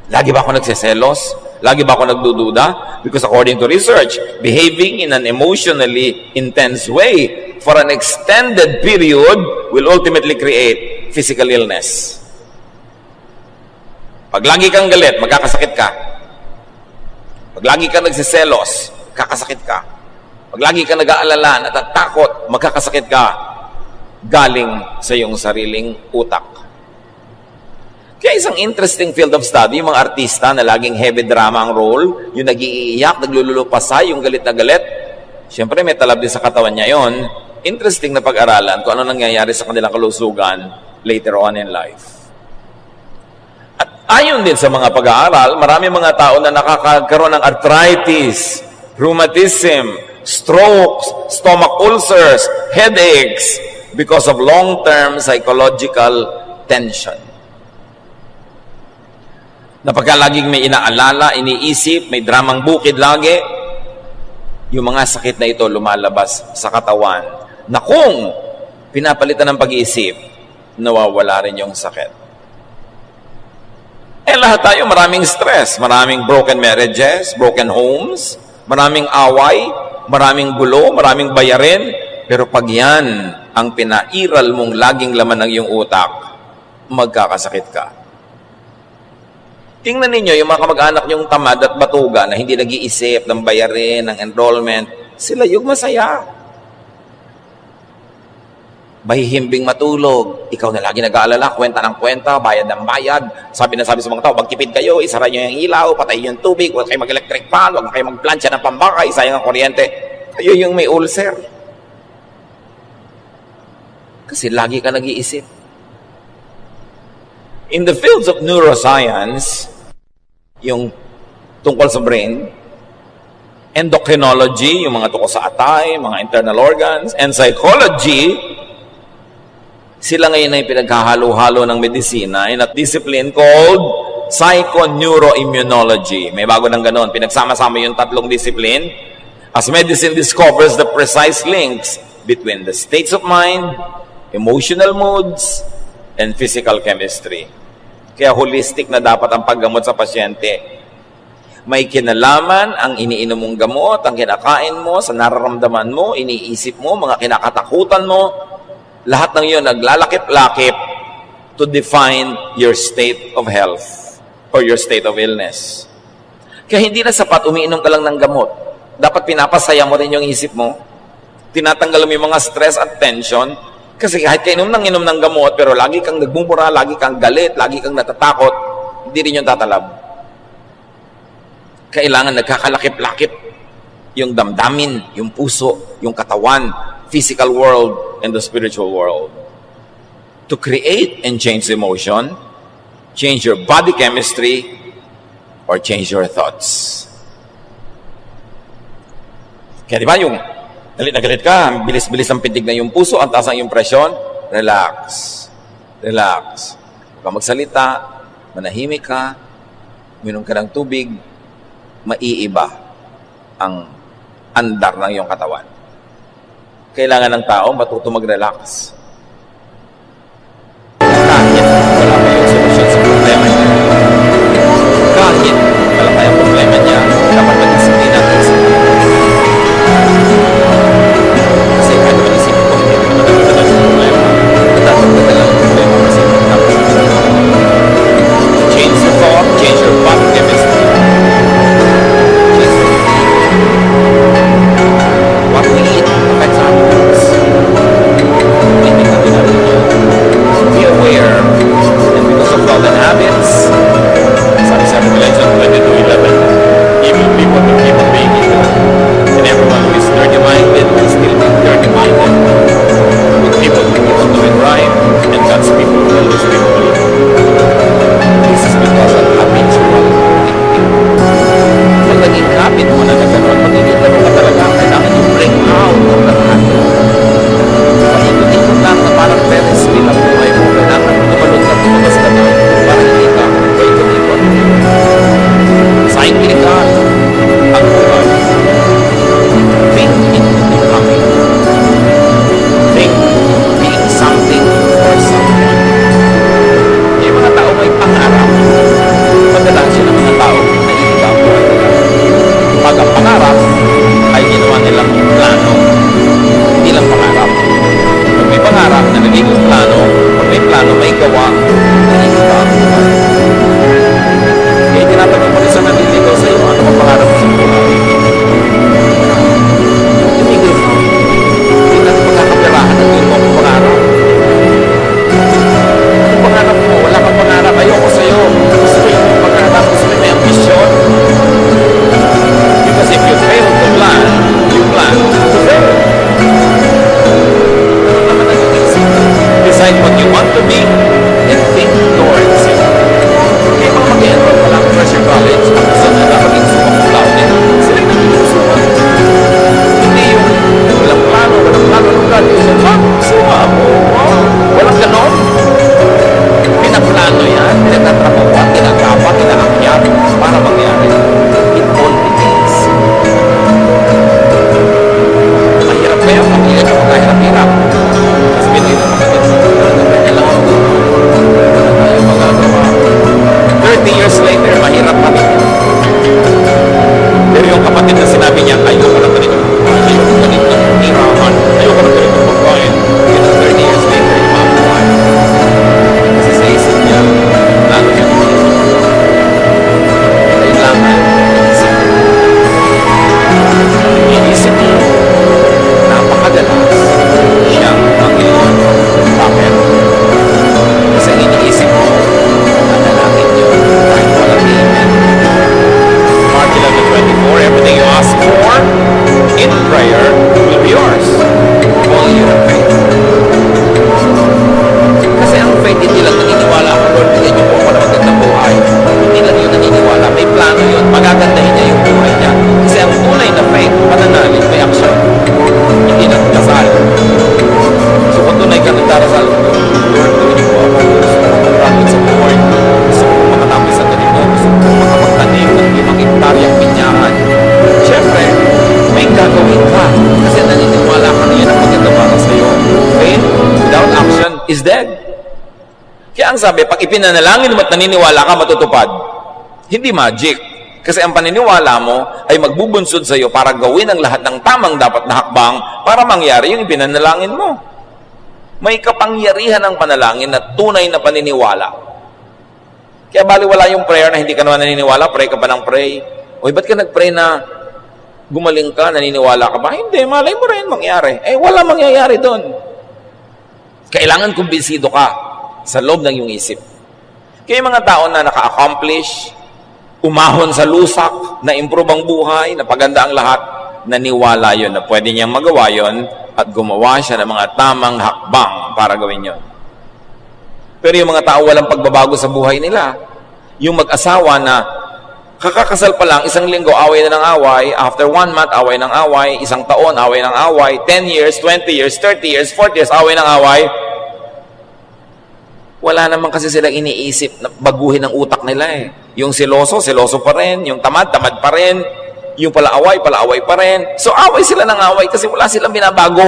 Lagi ba akong nagseselos? Lagi ba akong nagdududa? Because according to research, behaving in an emotionally intense way for an extended period will ultimately create physical illness. Pag lagi kang galit, magkakasakit ka. Pag lagi kang nagsiselos, kakasakit ka. Pag lagi kang nag-aalala, natatakot, magkakasakit ka. Galing sa iyong sariling utak. Kaya isang interesting field of study, yung mga artista na laging heavy drama ang role, yung nag-iiyak, naglululupasay, yung galit na galit, siyempre may talab din sa katawan niya yon. Interesting na pag-aralan kung ano nangyayari sa kanilang kalusugan later on in life. Ayon din sa mga pag-aaral, marami mga tao na nakakaroon ng arthritis, rheumatism, strokes, stomach ulcers, headaches because of long-term psychological tension. Na pagka laging may inaalala, iniisip, may dramang bukid lagi, yung mga sakit na ito lumalabas sa katawan na kung pinapalitan ng pag-iisip, nawawala rin yung sakit. Lahat tayo maraming stress, maraming broken marriages, broken homes, maraming away, maraming gulo, maraming bayarin. Pero pag yan ang pinairal mong laging laman ng iyong utak, magkakasakit ka. Tingnan ninyo yung mga kamag-anak niyong tamad at batuga na hindi nag-iisip ng bayarin, ng enrollment, sila yung masaya. Mahihimbing matulog. Ikaw na lagi nag-aalala, kwenta ng kwenta, bayad ng bayad. Sabi sa mga tao, magtipid kayo, isara nyo yung ilaw, patay yung tubig, huwag kayo mag-electric fan, huwag kayo mag-plancha ng pambaka, isayang ang kuryente. Kayo yung may ulcer. Kasi lagi ka nag-iisip. In the fields of neuroscience, yung tungkol sa brain, endocrinology, yung mga tungkol sa atay, mga internal organs, and psychology, sila ngayon ay pinagkahalo-halo ng medisina in a discipline called psychoneuroimmunology. May bago ng ganon. Pinagsama-sama yung tatlong discipline. As medicine discovers the precise links between the states of mind, emotional moods, and physical chemistry. Kaya holistic na dapat ang paggamot sa pasyente. May kinalaman ang iniinom mong gamot, ang kinakain mo, sa nararamdaman mo, iniisip mo, mga kinakatakutan mo. Lahat ng iyon naglalakip-lakip to define your state of health or your state of illness. Kaya hindi na sapat umiinom ka lang ng gamot. Dapat pinapasaya mo rin yung isip mo. Tinatanggal mo yung mga stress at tension. Kasi kahit inom ng gamot, pero lagi kang nagmumura, lagi kang galit, lagi kang natatakot, hindi rin yung tatalab. Kailangan nagkakalakip-lakip yung damdamin, yung puso, yung katawan, physical world, and the spiritual world. To create and change emotion, change your body chemistry, or change your thoughts. Kaya di ba yung galit na galit ka, bilis-bilis ang pintig na yung puso, ang taas ang yung presyon, relax. Relax. Huwag ka magsalita, manahimik ka, uminom ka ng tubig, maiiba ang andar ng iyong katawan. Kailangan ng tao matuto mag-relax. Kahit wala pa yung solusyon sa problema niya. Kahit wala pa yung problema niya, dapat mag-disiplina ang isip. Kasi kahit mag-isip ko, hindi naman nagdadala sa problema. Nagdadala ang problema kasi change your thought, change your body chemistry. What we eat affects our moods. Be aware, and because of all the habits, sabi sa Revelation 22:11, evil people will keep on being evil, and everyone who is dirty-minded will still be dirty-minded. Good people will keep on doing right, and God's people will always be holy. This is because of habits of pag naging habit mo na nagkaroon, magiging gano'n ka talaga, kailangan yung bring out ang lahat. Paikot-ikot lang na parang Ferris wheel ang buhay mo. Kailangan tumalog ka, tumabas ka doon para hindi ka paikot-ikot. Cycling ka ang buhay. Think into becoming. Think being something or someone. Yung mga tao may pangarap. Madalas yun ang mga tao naiiba ang buhay nila. Pag ang pangarap ay ginawa nilang plano, hindi lang pangarap. Pag may pangarap na nagiging plano, pag may plano, may gawa, naiiba ang buhay. Kaya tinatanong mo rin sa naliligaw sa iyo, ano ang pangarap mo sa buhay? Tumigil mo. Hindi natin magkakapirahan at yun mo ang pangarap. Anong pangarap mo? Wala kang pangarap. Ayoko sa iyo. Gusto ko yung pangarap. Gusto ko may ambisyon. Because if you fail to plan, you plan to fail. Ano naman ang isip? Decide what you want to be and think towards it. Kaya mga mag-enroll pa lang Pressure College, ang gusto na maging sumang cum laude, sila yung naging sumang. Hindi yung walang plano, walang graduation. Suma mo. Walang ganon. Pinaplano yan, pinagtatrabawan, ginagawa, ginaakyat para mangyari. It all depends. Mahirap ba yan? Pamilya ka magkahirap-hirap. Kasi pinili na kapatid sa kanya lang ako. Wala tayo magagawa. 30 years later, mahirap pa rin. Pero yung kapatid na sinabi niya, ayoko na ganito. Ayoko na ganito ng iraman. Ayoko na ganito pagkain. Yun ang 30 years later, yung mga buhay. Kasi sa isip niya, lalo niya kailangan isip. Iisip mo, napakadalas siyang Panginoon. Bakit? Kasi iniisip mo, nanalangin niyo kahit walang amen. Mark 11:24, everything you ask for in prayer will be yours. All you have faith. Kasi ang faith, hindi lang naniniwala ako, Lord, bigyan niyo po ako na magandang buhay. Hindi lang yun naniniwala. May plano yun. Magagandahin niya yung buhay niya. Kasi ang tunay na faith, pananalig, may action. Hindi lang kasal. So kung tunay ka nagdarasal, Lord, bigyan niyo po ako. Gusto ko mag-rapid sa buhay. Gusto ko makatapos sa ganito. Gusto ko makapagtanim ng 5 hektaryang pinyahan. Siyempre, may gagawin ka. Kasi naniniwala ka na yun ang maganda para sa'yo. Faith without action is dead. Kaya ang sabi, pag ipinanalangin mo at naniniwala ka, matutupad. Hindi magic. Kasi ang paniniwala mo ay magbubunsod sa iyo para gawin ang lahat ng tamang dapat na hakbang para mangyari yung ipinanalangin mo. May kapangyarihan ng panalangin na tunay na paniniwala. Kaya baliwala yung prayer na hindi ka naman naniniwala, pray ka pa ng pray. Uy, ba't ka nag-pray na gumaling ka, naniniwala ka ba? Hindi, malay mo rin mangyari. Wala mangyayari doon. Kailangan kumbinsido ka sa loob ng iyong isip. Kaya yung mga tao na naka-accomplish, umahon sa lusak, na-improve ang buhay, napaganda ang lahat, naniwala yun na pwede niyang magawa yun at gumawa siya ng mga tamang hakbang para gawin yun. Pero yung mga tao walang pagbabago sa buhay nila, yung mag-asawa na kakakasal pa lang, isang linggo, away na ng away, after 1 month, away ng away, isang taon, away ng away, 10 years, 20 years, 30 years, 40 years, away ng away. Wala naman kasi silang iniisip na baguhin ang utak nila eh. Yung seloso, seloso pa rin. Yung tamad, tamad pa rin. Yung palaaway pa rin. So away sila ng away kasi wala silang binabago.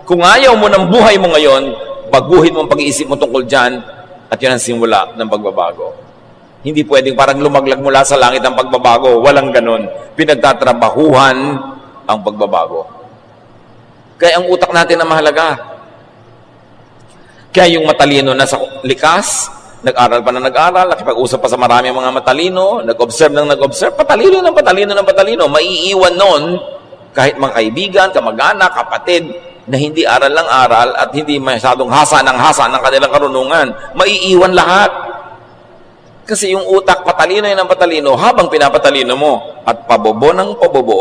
Kung ayaw mo ng buhay mo ngayon, baguhin mo ang pag-iisip mo tungkol dyan at yun ang simula ng pagbabago. Hindi pwedeng parang lumaglag mula sa langit ang pagbabago. Walang ganun. Pinagtatrabahuhan ang pagbabago. Kaya ang utak natin na mahalaga. Kaya yung matalino na sa likas, nag-aral pa na nag-aral, nakipag-usap pa sa maraming mga matalino, nag-observe ng nag-observe, patalino ng patalino, maiiwan nun kahit mga kaibigan, kamag-anak, kapatid, na hindi aral ng aral at hindi masyadong hasa ng kanilang karunungan. Maiiwan lahat. Kasi yung utak, patalino yun ng patalino habang pinapatalino mo at pabobo ng pabobo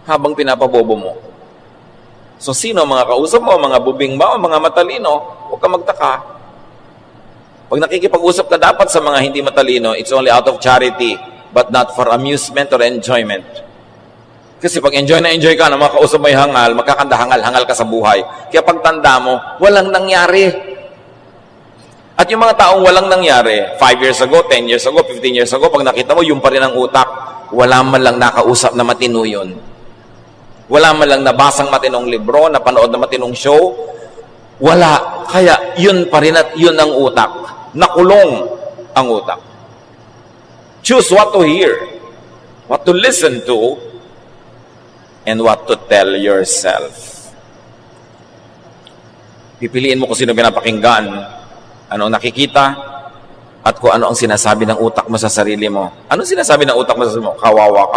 habang pinapabobo mo. So, sino mga kausap mo, mga bubing ba o mga matalino? Huwag ka magtaka. Pag nakikipag-usap ka dapat sa mga hindi matalino, it's only out of charity, but not for amusement or enjoyment. Kasi pag enjoy ka na mga kausap mo yung hangal, magkakanda-hangal-hangal ka sa buhay. Kaya pagtanda mo, walang nangyari. At yung mga taong walang nangyari, 5 years ago, 10 years ago, 15 years ago, pag nakita mo, yung pa rin ang utak, wala man lang nakausap na matino yun. Wala man lang nabasang matinong libro, napanood na matinong show. Wala. Kaya yun pa rin at yun ang utak. Nakulong ang utak. Choose what to hear, what to listen to, and what to tell yourself. Pipiliin mo kung sino pinapakinggan, ano nakikita, at kung ano ang sinasabi ng utak mo sa sarili mo. Anong sinasabi ng utak mo sa sarili mo? Kawawa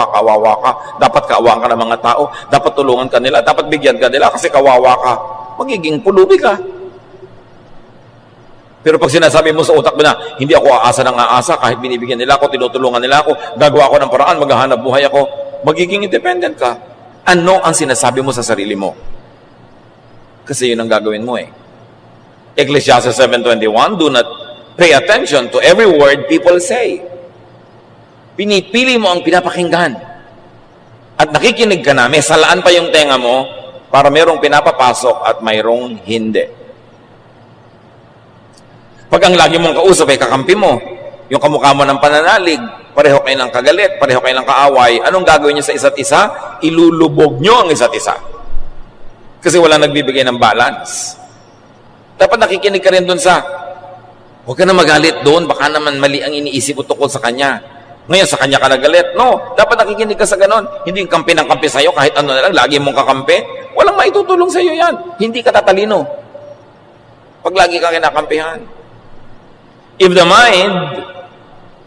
ka. Dapat kaawaan ka ng mga tao. Dapat tulungan ka nila. Dapat bigyan ka nila kasi kawawa ka. Magiging pulubi ka. Pero pag sinasabi mo sa utak mo na, hindi ako aasa ng aasa, kahit binibigyan nila ako, tinutulungan nila ako, gagawa ako ng paraan, maghahanap buhay ako, magiging independent ka. Ano ang sinasabi mo sa sarili mo? Kasi yun ang gagawin mo eh. Ecclesiastes 7:21, do not pay attention to every word people say. Pinipili mo ang pinapakinggan. At nakikinig ka na, may salaan pa yung tenga mo para mayroong pinapapasok at mayroong hindi. Pag ang lagi mong kausap ay kakampi mo, yung kamukha mo ng pananalig, pareho kayo ng kagalit, pareho kayo ng kaaway, anong gagawin niyo sa isa't isa? Ilulubog nyo ang isa't isa. Kasi wala nagbibigay ng balance. Dapat nakikinig ka rin dun sa huwag ka na magalit doon, baka naman mali ang iniisip mo tungkol sa kanya. Ngayon, sa kanya ka nagalit. No, dapat nakikinig ka sa ganon. Hindi yung kampi ng kampi sa'yo, kahit ano na lang, lagi mong kakampi. Walang maitutulong sa'yo yan. Hindi ka tatalino. Pag lagi ka kinakampihan. If the mind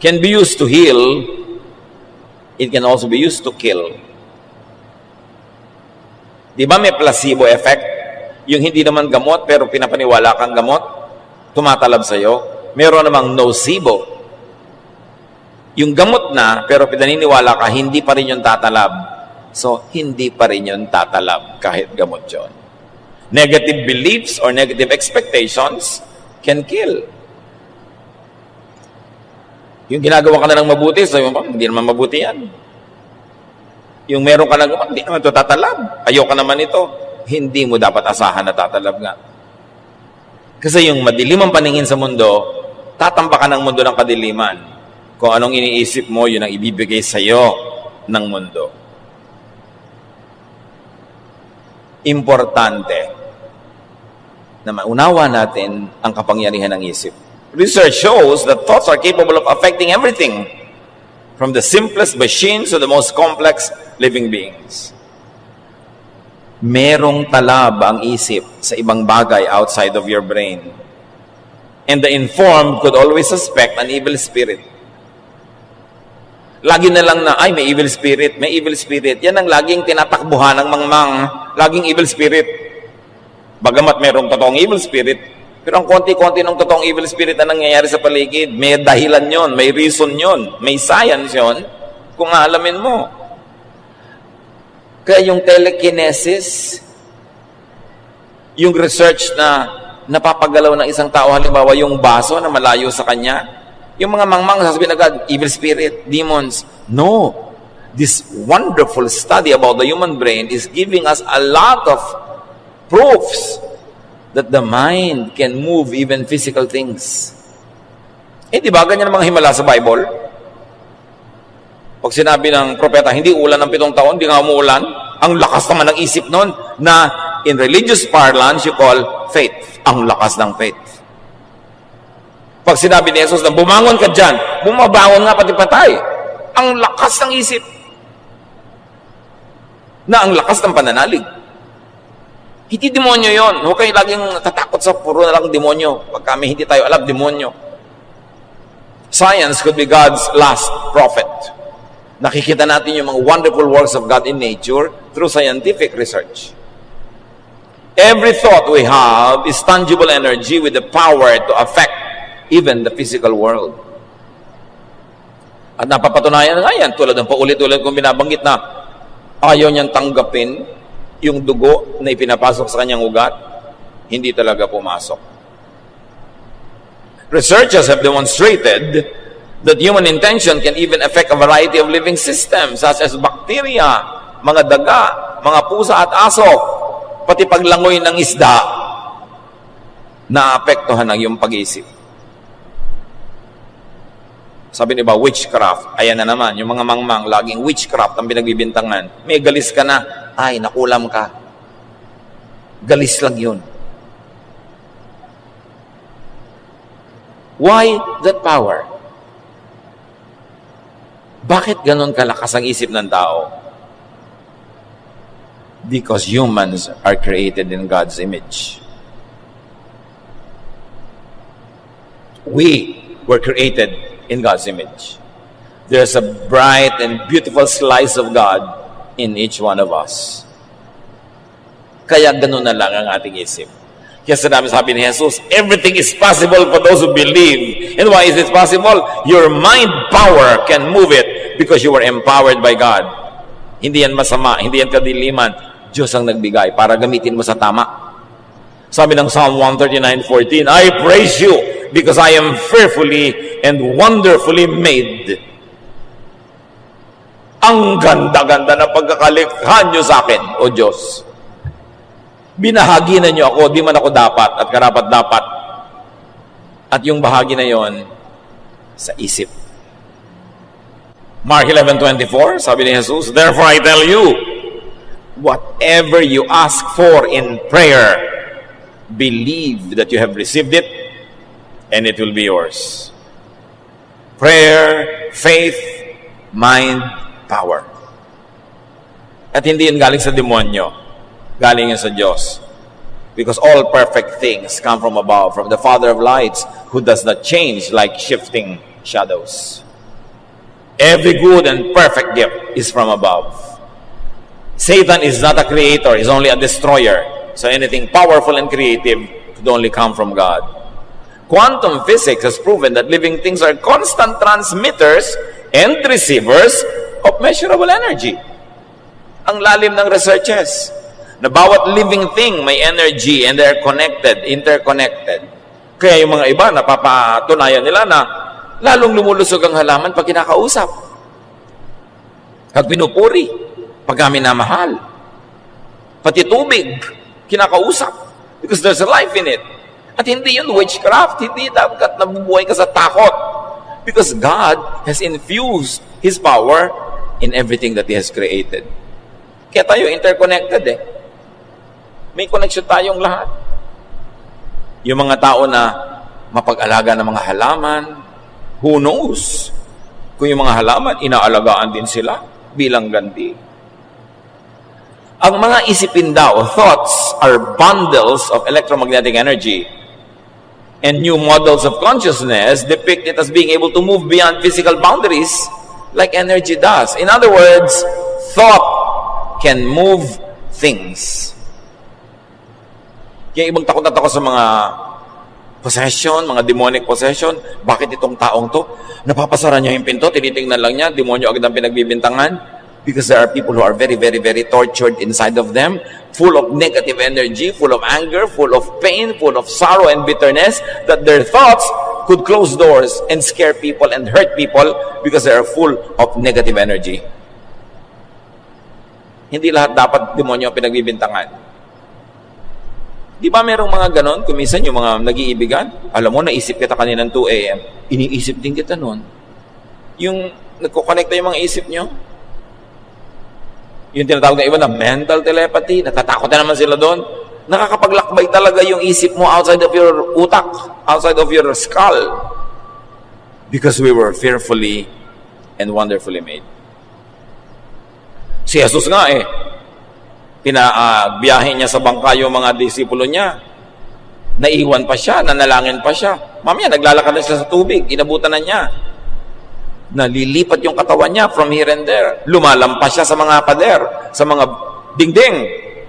can be used to heal, it can also be used to kill. Di ba may placebo effect? Yung hindi naman gamot, pero pinapaniwala kang gamot, tumatalab sa'yo. Meron namang nocebo. Yung gamot na, pero pinaniniwala ka, hindi pa rin yung tatalab. So, hindi pa rin yung tatalab kahit gamot yun. Negative beliefs or negative expectations can kill. Yung ginagawa ka na ng mabuti, sabi mo, hindi naman mabuti yan. Yung meron ka na gamot, hindi naman ito tatalab. Ayoko naman ito. Hindi mo dapat asahan na tatalab nga. Kasi yung madilim ang paningin sa mundo, tatambakan ng mundo ng kadiliman. Kung anong iniisip mo, yun ang ibibigay sa'yo ng mundo. Importante na maunawa natin ang kapangyarihan ng isip. Research shows that thoughts are capable of affecting everything from the simplest machines to the most complex living beings. Merong talab ang isip sa ibang bagay outside of your brain. And the informed could always suspect an evil spirit. Lagi na lang na, ay, may evil spirit, may evil spirit. Yan ang laging tinatakbuhan ng mangmang. Laging evil spirit. Bagamat merong totoong evil spirit, pero ang konti-konti ng totoong evil spirit na nangyayari sa paligid, may dahilan yon, may reason yon, may science yon, kung aalamin mo. Kaya yung telekinesis, yung research na napapagalaw ng isang tao, halimbawa yung baso na malayo sa kanya, yung mga mangmang sasabihin agad, evil spirit, demons. No. This wonderful study about the human brain is giving us a lot of proofs that the mind can move even physical things. Eh, di ba ganyan ang mga himala sa Bible? Pag sinabi ng propeta, hindi ulan ng 7 taon, hindi nga umuulan, ang lakas naman ng isip nun na in religious parlance, you call faith. Ang lakas ng faith. Pag sinabi ni Jesus na bumangon ka dyan, bumabangon nga pati patay. Ang lakas ng isip. Na ang lakas ng pananalig. Hindi demonyo yon. Huwag kayo laging tatakot sa puro na lang demonyo. Pag kami hindi tayo alam, demonyo. Science could be God's last prophet. Nakikita natin yung mga wonderful works of God in nature through scientific research. Every thought we have is tangible energy with the power to affect even the physical world. At napapatunayan nga yan, tulad ng paulit-ulit kong binabanggit na ayaw niyang tanggapin yung dugo na ipinapasok sa kanyang ugat, hindi talaga pumasok. Researchers have demonstrated that human intention can even affect a variety of living systems such as bacteria, mga daga, mga pusa at aso, pati paglangoy ng isda, naapektuhan ng iyong pag-iisip. Sabi niba, witchcraft. Ayan na naman, yung mga mangmang, laging witchcraft ang pinagbibintangan. May galis ka na, ay, nakulam ka. Galis lang yun. Why that power? Bakit ganon kalakas ang isip ng tao? Because humans are created in God's image. We were created in God's image. There's a bright and beautiful slice of God in each one of us. Kaya ganon na lang ang ating isip. Kaya sabi ni Jesus, everything is possible for those who believe. And why is it possible? Your mind power can move it because you were empowered by God. Hindi yan masama, hindi yan kadiliman. Diyos ang nagbigay para gamitin mo sa tama. Sabi ng Psalm 139:14, I praise you because I am fearfully and wonderfully made. Ang ganda-ganda na pagkakalikha nyo sa akin, O Diyos. Binahagi na nyo ako, di man ako dapat at karapat-dapat. At yung bahagi na yon sa isip. Mark 11:24, sabi ni Jesus, therefore I tell you, whatever you ask for in prayer, believe that you have received it, and it will be yours. Prayer, faith, mind, power. At hindi yun galing sa demonyo. Galing yun sa Diyos. Because all perfect things come from above, from the Father of lights, who does not change like shifting shadows. Every good and perfect gift is from above. Satan is not a creator, he's only a destroyer. So anything powerful and creative could only come from God. Quantum physics has proven that living things are constant transmitters and receivers of measurable energy. Ang lalim ng researches na bawat living thing may energy and they're connected, interconnected. Kaya yung mga iba, napapatunayan nila na lalong lumulusog ang halaman pag kinakausap. Pag pinupuri, pag minamahal. Pati tubig, kinakausap. Because there's a life in it. At hindi yun witchcraft, hindi dapat nabubuhay ka sa takot. Because God has infused His power in everything that He has created. Kaya tayo interconnected eh. May connection tayong lahat. Yung mga tao na mapag-alaga ng mga halaman, who knows? Kung yung mga halaman, inaalagaan din sila bilang ganti. Ang mga isipin daw, thoughts, are bundles of electromagnetic energy. And new models of consciousness depict it as being able to move beyond physical boundaries like energy does. In other words, thought can move things. Kaya ibang takot na takot sa mga possession, mga demonic possession. Bakit itong taong to? Napapasara niya yung pinto, tinitingnan lang niya, demonyo agad ang pinagbibintangan. Because there are people who are very, very, very tortured inside of them, full of negative energy, full of anger, full of pain, full of sorrow and bitterness, that their thoughts could close doors and scare people and hurt people because they are full of negative energy. Hindi lahat dapat demonyo ang pinagbibintangan. Di ba merong mga ganon? Kuminsan yung mga nag-iibigan, alam mo, naisip kita kaninang 2 a.m., iniisip din kita nun. Yung nagkukonekta yung mga isip nyo, yung tinatawag na iba na mental telepathy, natatakot na naman sila doon. Nakakapaglakbay talaga yung isip mo outside of your utak, outside of your skull. Because we were fearfully and wonderfully made. Si Jesus nga pinabiyahe niya sa bangka yung mga disipulo niya. Naiwan pa siya, nanalangin pa siya. Mamaya, naglalakad na siya sa tubig, inabutan na niya. Nalilipat yung katawan niya from here and there. Lumalampas siya sa mga pader, sa mga dingding.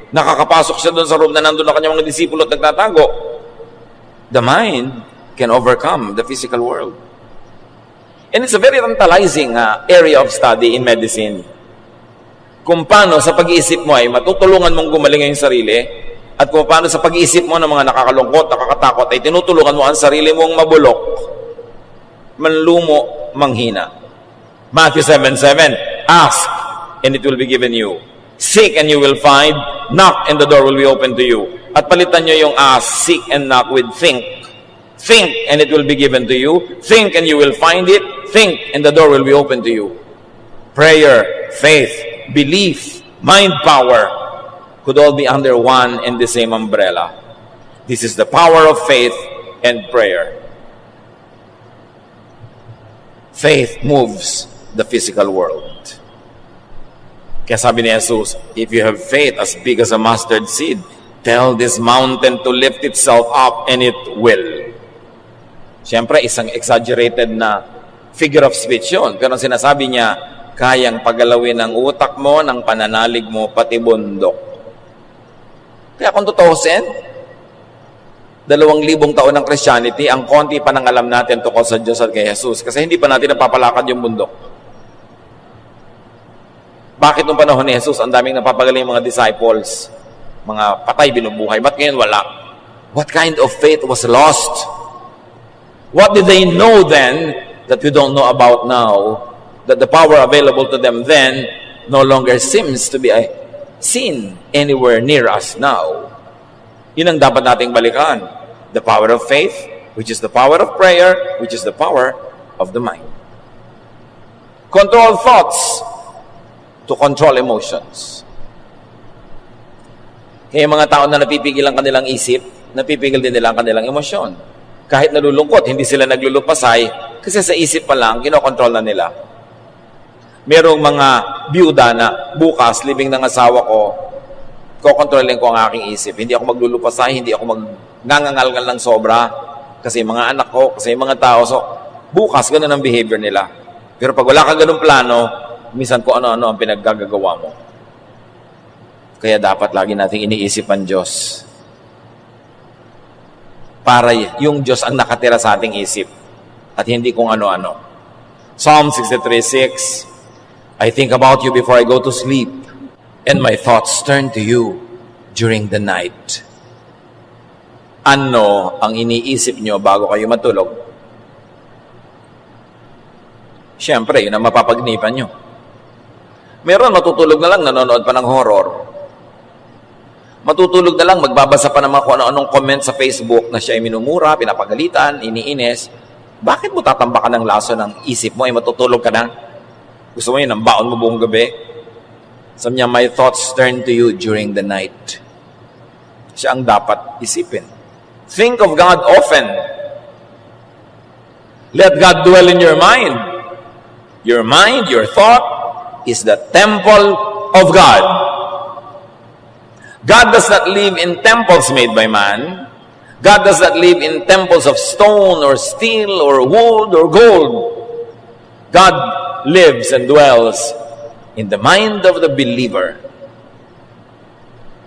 Nakakapasok siya doon sa room na nandun na kanyang mga disipulo at nagtatago. The mind can overcome the physical world. And it's a very tantalizing area of study in medicine. Kung paano sa pag-iisip mo ay matutulungan mong gumaling ang sarili, at kung paano sa pag-iisip mo ng mga nakakalungkot, nakakatakot, ay tinutulungan mo ang sarili mong mabulok, manlumo, manghina. Matthew 7:7, ask, and it will be given you. Seek, and you will find. Knock, and the door will be open to you. At palitan nyo yung ask, seek, and knock with think. Think, and it will be given to you. Think, and you will find it. Think, and the door will be open to you. Prayer, faith, belief, mind power could all be under one and the same umbrella. This is the power of faith and prayer. Faith moves the physical world. Kaya sabi ni Jesus, if you have faith as big as a mustard seed, tell this mountain to lift itself up and it will. Siyempre, isang exaggerated na figure of speech yun. Pero sinasabi niya, kayang pagalawin ng utak mo, ng pananalig mo, pati bundok. Kaya kung tutuusin, 2,000 taon ng Christianity, ang konti pa nang alam natin tungkol sa Diyos at kay Jesus. Kasi hindi pa natin napapalakad yung bundok. Bakit nung panahon ni Jesus, ang daming napapagaling mga disciples, mga patay binubuhay, ba't ngayon wala? What kind of faith was lost? What did they know then that we don't know about now? That the power available to them then no longer seems to be seen anywhere near us now. Yun ang dapat nating balikan. The power of faith, which is the power of prayer, which is the power of the mind. Control thoughts to control emotions. Kaya mga tao na napipigil ang kanilang isip, napipigil din nila ang kanilang emosyon. Kahit nalulungkot, hindi sila naglulupasay kasi sa isip pa lang, kinokontrol na nila. Merong mga byuda na bukas, libing ng asawa ko, kokontrolin ko ang aking isip. Hindi ako maglulupasay, hindi ako magngangangalgal ng sobra kasi mga anak ko, kasi mga tao. So, bukas, ganun ang behavior nila. Pero pag wala ka ganun plano, minsan kung ano-ano ang pinaggagawa mo. Kaya dapat lagi nating iniisip ang Diyos. Para yung Diyos ang nakatira sa ating isip at hindi kung ano-ano. Psalm 63:6, I think about you before I go to sleep, and my thoughts turn to you during the night. Ano ang iniisip nyo bago kayo matulog? Siyempre, yun ang mapapagnipan nyo. Meron matutulog na lang, nanonood pa ng horror. Matutulog na lang, magbabasa pa naman kung ano-anong comment sa Facebook na siya ay minumura, pinapagalitan, iniinis. Bakit mo tatambakan ng laso ng isip mo ay matutulog ka na? Gusto mo yun, ang baon mo buong gabi? Sabi niya, my thoughts turn to you during the night. Siya ang dapat isipin. Think of God often. Let God dwell in your mind. Your mind, your thought, is the temple of God. God does not live in temples made by man. God does not live in temples of stone or steel or wood or gold. God lives and dwells in the mind of the believer.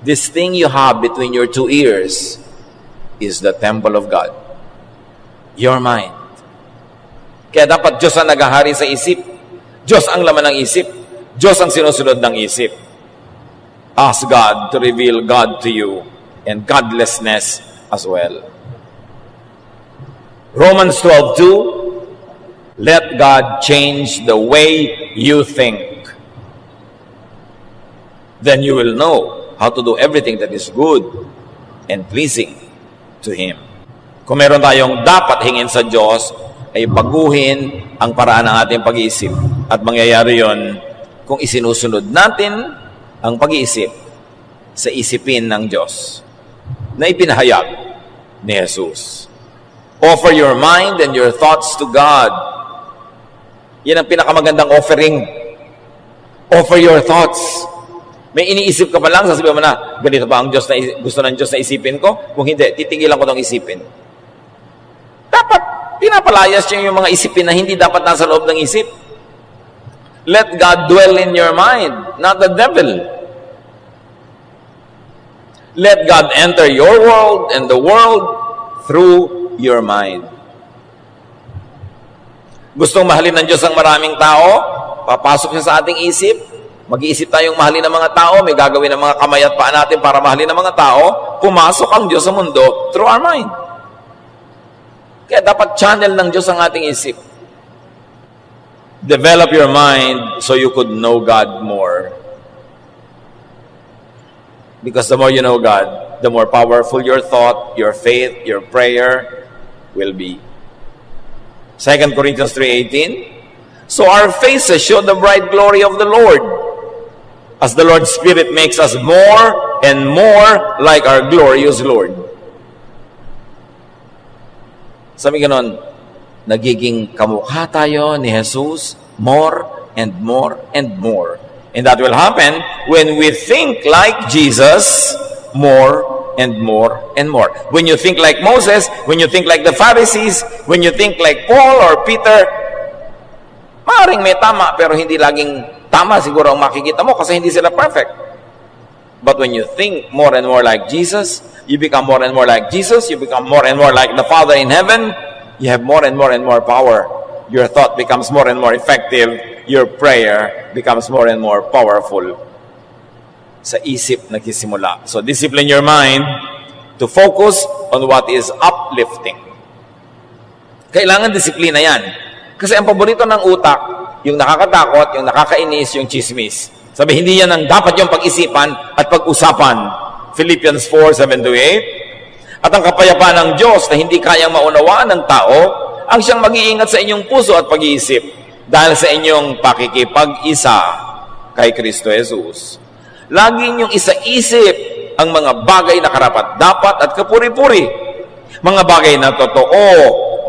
This thing you have between your two ears is the temple of God. Your mind. Kaya dapat Diyos ang naghahari sa isip. Diyos ang laman ng isip. Diyos ang sinusunod ng isip. Ask God to reveal God to you and godlessness as well. Romans 12:2, let God change the way you think. Then you will know how to do everything that is good and pleasing to Him. Kung meron tayong dapat hingin sa Diyos, ay baguhin ang paraan ng ating pag-iisip. At mangyayari yon kung isinusunod natin ang pag-iisip sa isipin ng Diyos na ipinahayag ni Jesus. Offer your mind and your thoughts to God. Yan ang pinakamagandang offering. Offer your thoughts. May iniisip ka pa lang, sasabihin mo na, ganito ba ang Diyos na gusto ng Diyos na isipin ko? Kung hindi, titigilan ko itong isipin. Dapat, pinapalayas niya yung mga isipin na hindi dapat nasa loob ng isip. Let God dwell in your mind, not the devil. Let God enter your world and the world through your mind. Gustong mahalin ng Diyos ang maraming tao? Papasok siya sa ating isip. Mag-iisip tayong mahalin ng mga tao. May gagawin ng mga kamay at paa natin para mahalin ng mga tao. Pumasok ang Diyos sa mundo through our mind. Kaya dapat channel ng Diyos ang ating isip. Develop your mind so you could know God more. Because the more you know God, the more powerful your thought, your faith, your prayer will be. 2 Corinthians 3:18, so our faces show the bright glory of the Lord, as the Lord's Spirit makes us more and more like our glorious Lord. Sabi ganon, nagiging kamukha tayo ni Jesus more and more and more. And that will happen when we think like Jesus more and more and more. When you think like Moses, when you think like the Pharisees, when you think like Paul or Peter, maaaring may tama, pero hindi laging tama siguro ang makikita mo kasi hindi sila perfect. But when you think more and more like Jesus, you become more and more like Jesus, you become more and more like the Father in heaven, you have more and more power. Your thought becomes more and more effective. Your prayer becomes more and more powerful. Sa isip nagsisimula. So discipline your mind to focus on what is uplifting. Kailangan disiplina yan. Kasi ang paborito ng utak, yung nakakatakot, yung nakakainis, yung chismis. Sabi, hindi yan ang dapat yung pag-isipan at pag-usapan. Philippians 4:7-8. At ang kapayapaan ng Diyos na hindi kayang maunawaan ng tao, ang siyang mag-iingat sa inyong puso at pag-iisip dahil sa inyong pakikipag-isa kay Kristo Jesus. Lagi niyong isa-isip ang mga bagay na karapat-dapat at kapuri-puri. Mga bagay na totoo,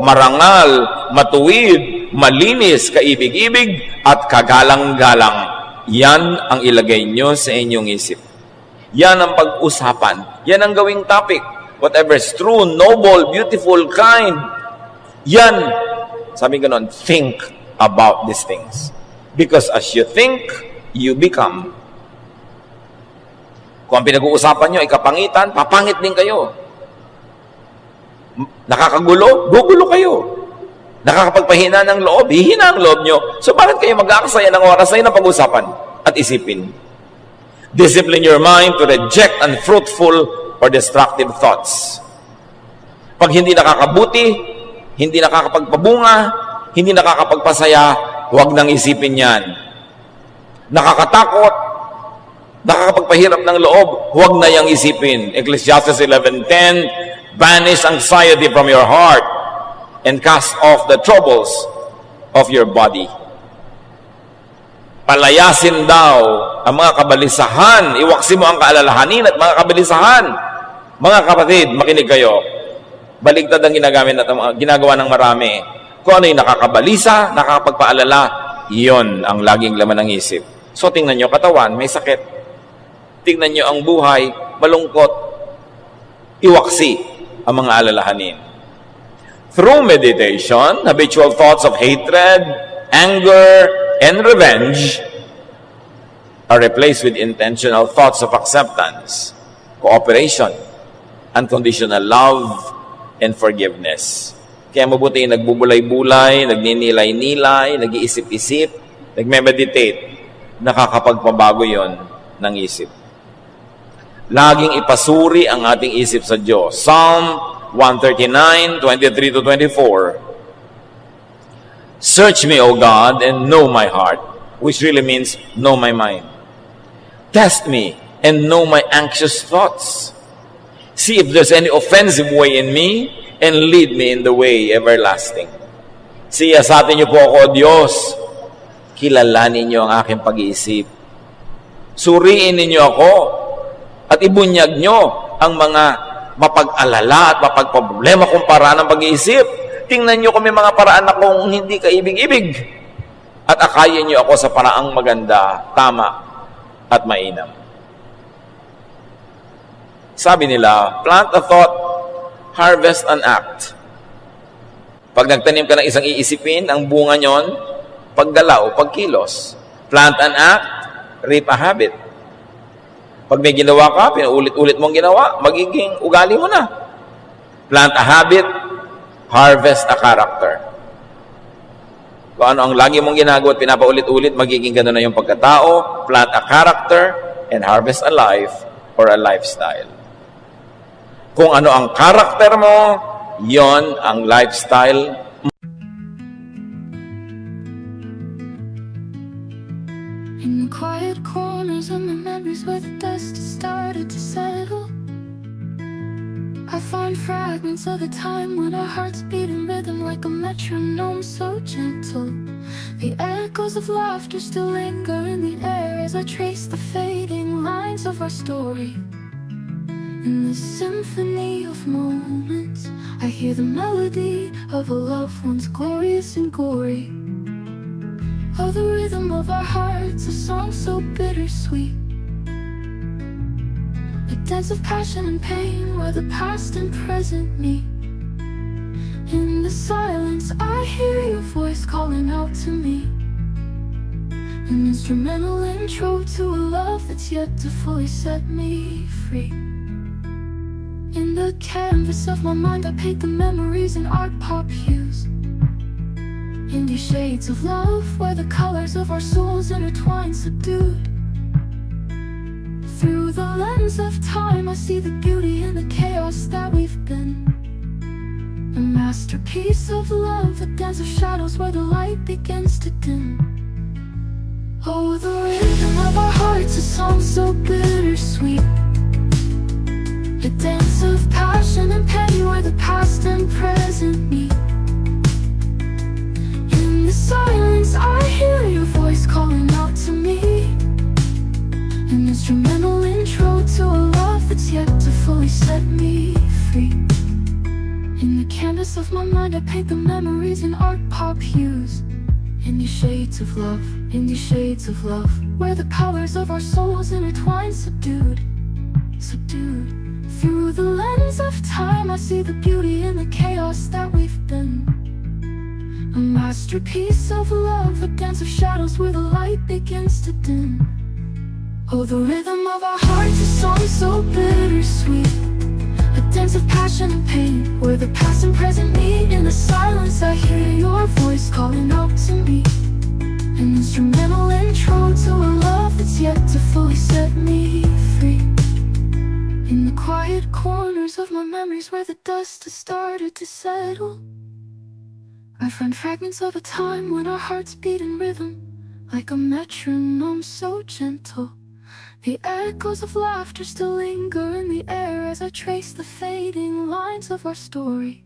marangal, matuwid, malinis, kaibig-ibig, at kagalang-galang. Yan ang ilagay nyo sa inyong isip. Yan ang pag-usapan. Yan ang gawing topic. Whatever is true, noble, beautiful, kind. Yan. Sabi ganon, think about these things. Because as you think, you become. Kung ang pinag-uusapan nyo ay kapangitan, papangit din kayo. Nakakagulo, gugulo kayo. Nakakapagpahina ng loob, hihina ang loob nyo. So bakit kayo mag-aaksaya ng oras na yun ang pag-usapan at isipin? Discipline your mind to reject unfruitful or destructive thoughts. Pag hindi nakakabuti, hindi nakakapagpabunga, hindi nakakapagpasaya, huwag nang isipin yan. Nakakatakot, nakakapagpahirap ng loob, huwag na yang isipin. Ecclesiastes 11:10, banish anxiety from your heart and cast off the troubles of your body. Palayasin daw ang mga kabalisahan. Iwaksi mo ang kaalalahanin at mga kabalisahan. Mga kapatid, makinig kayo. Baligtad ang ginagawa ng marami. Kung ano yung nakakabalisa, nakakapagpaalala, iyon ang laging laman ng isip. So tingnan nyo, katawan, may sakit. Tingnan nyo ang buhay, malungkot, iwaksi ang mga alalahanin. Through meditation, habitual thoughts of hatred, anger, and revenge are replaced with intentional thoughts of acceptance, cooperation, unconditional love, and forgiveness. Kaya mabuti yung nagbubulay-bulay, nagninilay-nilay, nag-iisip-isip, nagme-meditate, nakakapagpabago yon ng isip. Laging ipasuri ang ating isip sa Diyos. Psalm 139, 23-24. Search me, O God, and know my heart, which really means know my mind. Test me and know my anxious thoughts. See if there's any offensive way in me, and lead me in the way everlasting. Siyasatin niyo po ako, Diyos. Kilalanin niyo ang aking pag-iisip. Suriin ninyo ako at ibunyag niyo ang mga mapag-alala at mapagproblema kong paraan ng pag-iisip. Tingnan niyo kung may mga paraan akong hindi kaibig-ibig. At akayin niyo ako sa paraang maganda, tama, at mainam. Sabi nila, plant a thought, harvest an act. Pag nagtanim ka ng isang iisipin, ang bunga nyon, paggalaw, pagkilos. Plant an act, reap a habit. Pag may ginawa ka, pinuulit-ulit mong ginawa, magiging ugali mo na. Plant a habit, harvest a character. Kung ano ang lagi mong ginagawa at pinapaulit-ulit, magiging gano'n na yung pagkatao. Plant a character and harvest a life or a lifestyle. Kung ano ang karakter mo, yon ang lifestyle. In the quiet corners of my memories where the dust has started to settle, I find fragments of a time when our hearts beat in rhythm like a metronome so gentle. The echoes of laughter still linger in the air as I trace the fading lines of our story. In this symphony of moments, I hear the melody of a loved one's glorious and gory. Oh, the rhythm of our hearts, a song so bittersweet, a dance of passion and pain where the past and present meet. In the silence, I hear your voice calling out to me, an instrumental intro to a love that's yet to fully set me free. In the canvas of my mind, I paint the memories in art pop hues, in these shades of love where the colors of our souls intertwine subdued. Through the lens of time, I see the beauty in the chaos that we've been, a masterpiece of love, a dance of shadows where the light begins to dim. Oh, the rhythm of our hearts, a song so bittersweet, a dance of passion and pain where the past and present meet. In the silence, I hear your voice calling out to me, an instrumental intro to a love that's yet to fully set me free. In the canvas of my mind, I paint the memories in art pop hues, in these shades of love, in these shades of love, where the colors of our souls intertwine subdued, subdued. Through the lens of time, I see the beauty in the chaos that we've been, a masterpiece of love, a dance of shadows where the light begins to dim. Oh, the rhythm of our hearts, a song so bittersweet, a dance of passion and pain where the past and present meet. In the silence, I hear your voice calling out to me, an instrumental intro to a love that's yet to fully set me free. In the quiet corners of my memories where the dust has started to settle, I find fragments of a time when our hearts beat in rhythm like a metronome so gentle. The echoes of laughter still linger in the air as I trace the fading lines of our story.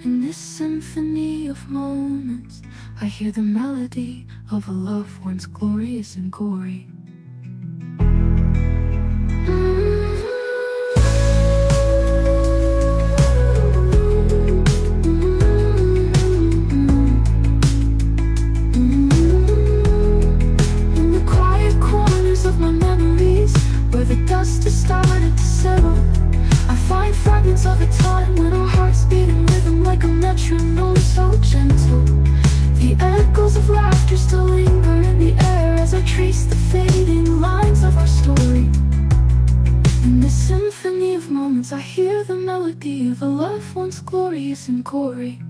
In this symphony of moments, I hear the melody of a loved one's glorious and gory. life once glorious and gory.